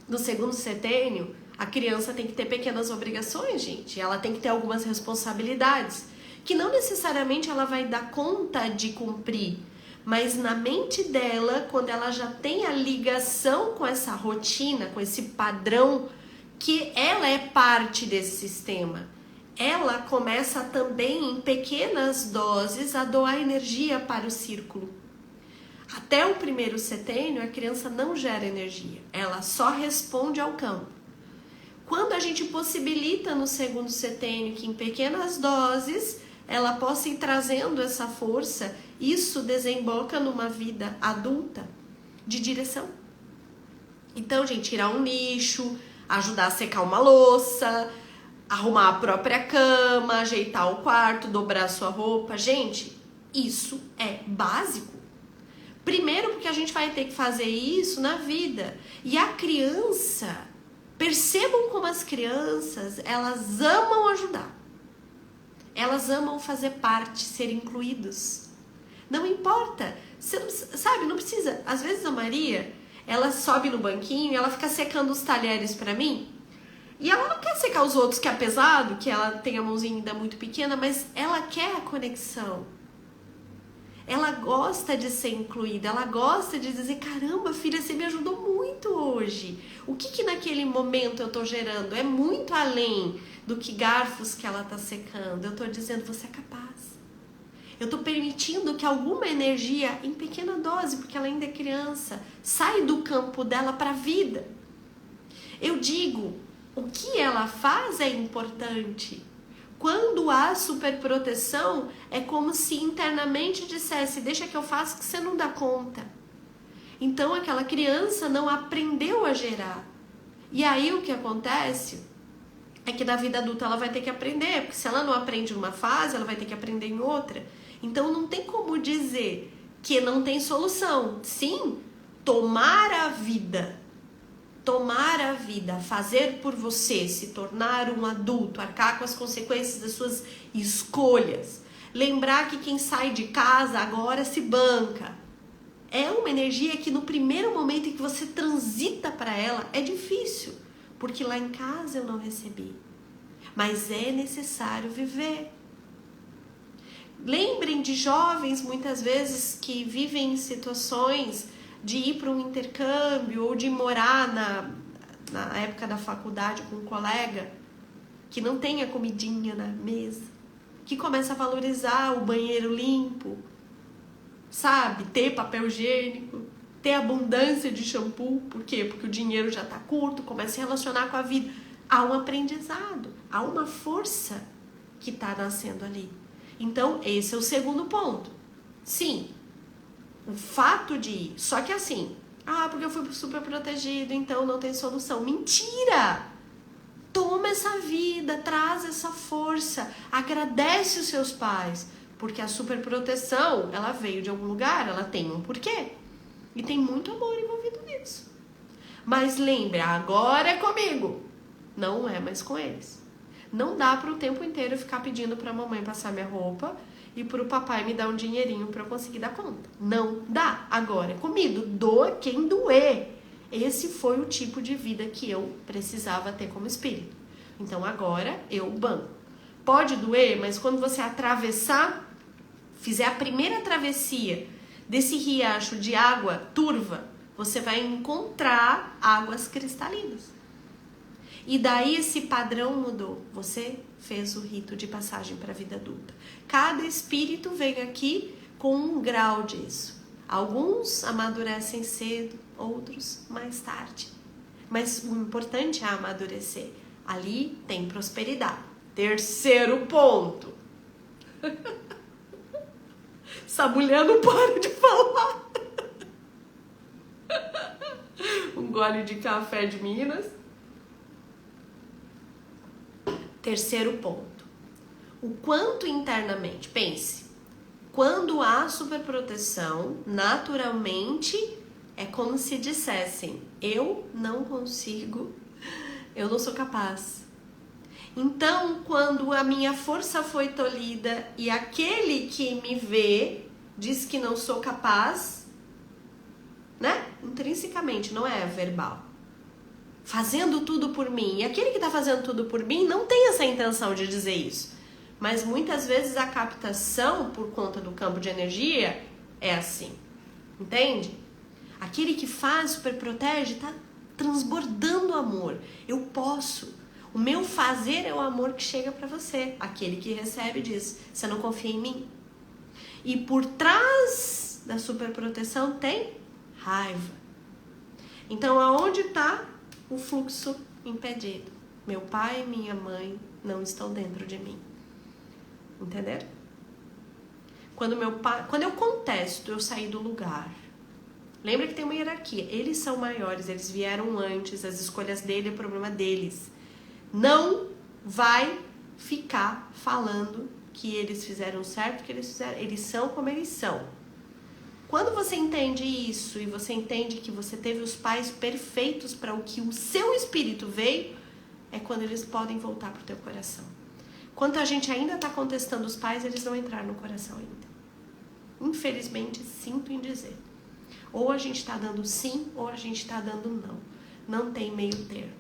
No segundo setênio, a criança tem que ter pequenas obrigações, gente. Ela tem que ter algumas responsabilidades, que não necessariamente ela vai dar conta de cumprir, mas na mente dela, quando ela já tem a ligação com essa rotina, com esse padrão, que ela é parte desse sistema, ela começa também em pequenas doses a doar energia para o círculo. Até o primeiro setênio, a criança não gera energia, ela só responde ao campo. Quando a gente possibilita no segundo setênio que em pequenas doses ela possa ir trazendo essa força, isso desemboca numa vida adulta de direção. Então, gente, tirar um lixo, ajudar a secar uma louça, arrumar a própria cama, ajeitar o quarto, dobrar a sua roupa. Gente, isso é básico. Primeiro porque a gente vai ter que fazer isso na vida. E a criança, percebam como as crianças, elas amam ajudar. Elas amam fazer parte, ser incluídos. Não importa, você não, sabe, não precisa. Às vezes a Maria, ela sobe no banquinho e ela fica secando os talheres pra mim. E ela não quer secar os outros, que é pesado, que ela tem a mãozinha ainda muito pequena, mas ela quer a conexão. Ela gosta de ser incluída, ela gosta de dizer, caramba, filha, você me ajudou muito hoje. O que naquele momento eu tô gerando? É muito além do que garfos que ela tá secando. Eu tô dizendo, você é capaz. Eu tô permitindo que alguma energia, em pequena dose, porque ela ainda é criança, saia do campo dela para a vida. Eu digo, o que ela faz é importante. Quando há superproteção, é como se internamente dissesse, deixa que eu faço que você não dá conta. Então aquela criança não aprendeu a gerar. E aí o que acontece é que na vida adulta ela vai ter que aprender, porque se ela não aprende em uma fase, ela vai ter que aprender em outra. Então não tem como dizer que não tem solução. Sim, tomar a vida, fazer por você, se tornar um adulto, arcar com as consequências das suas escolhas. Lembrar que quem sai de casa agora se banca. É uma energia que no primeiro momento em que você transita para ela é difícil, porque lá em casa eu não recebi. Mas é necessário viver. Lembrem de jovens muitas vezes que vivem situações de ir para um intercâmbio ou de morar na época da faculdade com um colega que não tem a comidinha na mesa, que começa a valorizar o banheiro limpo, sabe? Ter papel higiênico, ter abundância de shampoo. Por quê? Porque o dinheiro já está curto, começa a se relacionar com a vida. Há um aprendizado, há uma força que está nascendo ali. Então, esse é o segundo ponto. Sim, o fato de ir. Só que assim, porque eu fui super protegido, então não tem solução. Mentira! Toma essa vida, traz essa força, agradece os seus pais, porque a superproteção, ela veio de algum lugar, ela tem um porquê. E tem muito amor envolvido nisso. Mas lembra, agora é comigo, não é mais com eles. Não dá para o tempo inteiro ficar pedindo para a mamãe passar minha roupa e para o papai me dar um dinheirinho para eu conseguir dar conta. Não dá, agora é comigo, doa quem doer. Esse foi o tipo de vida que eu precisava ter como espírito. Então agora eu banco. Pode doer, mas quando você atravessar, fizer a primeira travessia desse riacho de água turva, você vai encontrar águas cristalinas. E daí esse padrão mudou. Você fez o rito de passagem para a vida adulta. Cada espírito vem aqui com um grau disso. Alguns amadurecem cedo, outros mais tarde. Mas o importante é amadurecer. Ali tem prosperidade. Terceiro ponto. Essa mulher não para de falar. Um gole de café de Minas. Terceiro ponto. O quanto internamente, pense, quando há superproteção, naturalmente é como se dissessem, eu não consigo, eu não sou capaz. Então, quando a minha força foi tolhida e aquele que me vê diz que não sou capaz, né? Intrinsecamente, não é verbal. Fazendo tudo por mim. E aquele que está fazendo tudo por mim não tem essa intenção de dizer isso. Mas muitas vezes a captação, por conta do campo de energia, é assim. Entende? Aquele que faz, superprotege, está transbordando amor. Eu posso. O meu fazer é o amor que chega para você. Aquele que recebe diz, você não confia em mim? E por trás da superproteção tem raiva. Então, aonde está o fluxo impedido? Meu pai e minha mãe não estão dentro de mim. Entenderam? Quando eu contesto, eu saí do lugar. Lembra que tem uma hierarquia. Eles são maiores, eles vieram antes, as escolhas dele é problema deles. Não vai ficar falando que eles fizeram certo, que eles são como eles são. Quando você entende isso e você entende que você teve os pais perfeitos para o que o seu espírito veio, é quando eles podem voltar para o teu coração. Quando a gente ainda está contestando os pais, eles não entraram no coração ainda. Infelizmente, sinto em dizer. Ou a gente está dando sim, ou a gente está dando não. Não tem meio termo.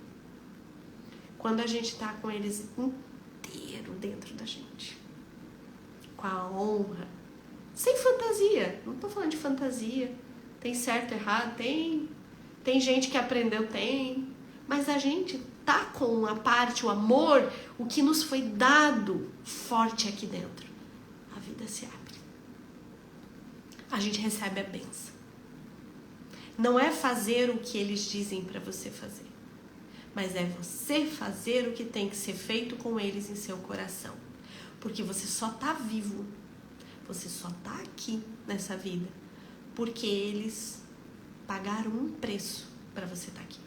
Quando a gente está com eles inteiro dentro da gente. Com a honra. Sem fantasia. Não estou falando de fantasia. Tem certo, errado, tem. Tem gente que aprendeu, tem. Mas a gente tá com a parte, o amor, o que nos foi dado forte aqui dentro. A vida se abre. A gente recebe a bênção. Não é fazer o que eles dizem para você fazer. Mas é você fazer o que tem que ser feito com eles em seu coração. Porque você só tá vivo. Você só tá aqui nessa vida. Porque eles pagaram um preço para você estar aqui.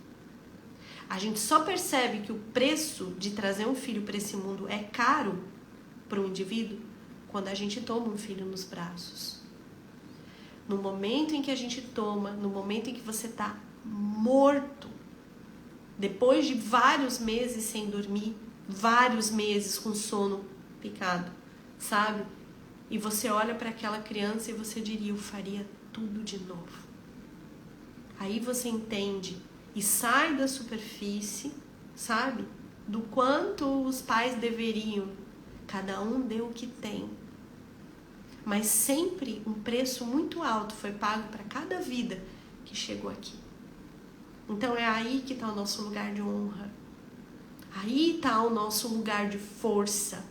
A gente só percebe que o preço de trazer um filho para esse mundo é caro para um indivíduo quando a gente toma um filho nos braços. No momento em que a gente toma, no momento em que você está morto, depois de vários meses sem dormir, vários meses com sono picado, sabe? E você olha para aquela criança e você diria, eu faria tudo de novo. Aí você entende e sai da superfície, sabe? Do quanto os pais deveriam. Cada um deu o que tem. Mas sempre um preço muito alto foi pago para cada vida que chegou aqui. Então é aí que está o nosso lugar de honra. Aí está o nosso lugar de força.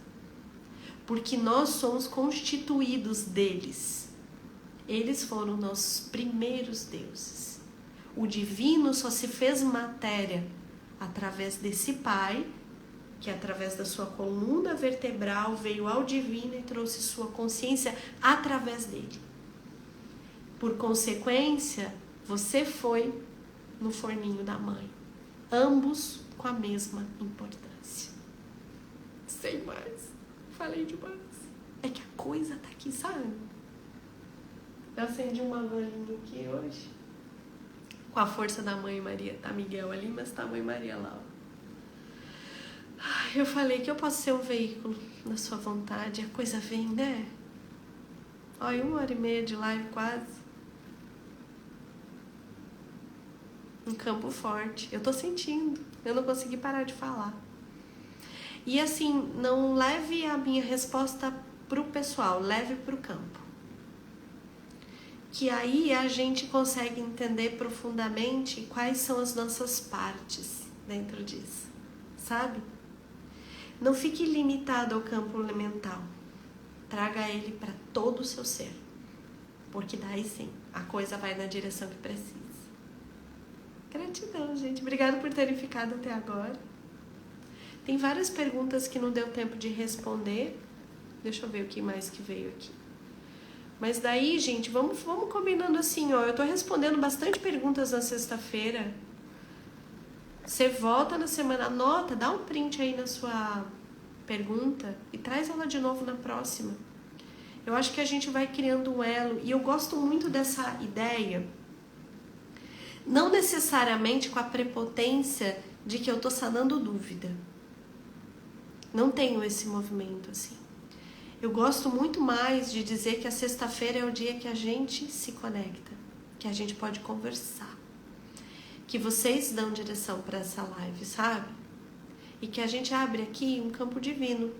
Porque nós somos constituídos deles. Eles foram nossos primeiros deuses. O divino só se fez matéria através desse pai, que através da sua coluna vertebral veio ao divino e trouxe sua consciência através dele. Por consequência, você foi no forninho da mãe. Ambos com a mesma importância. Sem mais. Falei demais. É que a coisa tá aqui, sabe? Eu acendi uma velinha aqui hoje. Com a força da mãe Maria. Tá Miguel ali, mas tá a mãe Maria lá. Eu falei que eu posso ser um veículo da sua vontade. A coisa vem, né? Olha, 1h30 de live quase. Um campo forte. Eu tô sentindo. Eu não consegui parar de falar. E assim, não leve a minha resposta pro pessoal, leve pro campo. Que aí a gente consegue entender profundamente quais são as nossas partes dentro disso, sabe? Não fique limitado ao campo mental. Traga ele para todo o seu ser. Porque daí sim, a coisa vai na direção que precisa. Gratidão, gente. Obrigada por terem ficado até agora. Tem várias perguntas que não deu tempo de responder. Deixa eu ver o que mais que veio aqui. Mas daí, gente, vamos combinando assim, ó. Eu tô respondendo bastante perguntas na sexta-feira. Você volta na semana, anota, dá um print aí na sua pergunta e traz ela de novo na próxima. Eu acho que a gente vai criando um elo e eu gosto muito dessa ideia. Não necessariamente com a prepotência de que eu tô sanando dúvida. Não tenho esse movimento assim. Eu gosto muito mais de dizer que a sexta-feira é o dia que a gente se conecta, que a gente pode conversar, que vocês dão direção para essa live, sabe? E que a gente abre aqui um campo divino,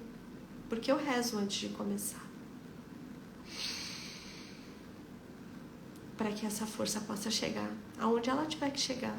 porque eu rezo antes de começar, para que essa força possa chegar aonde ela tiver que chegar.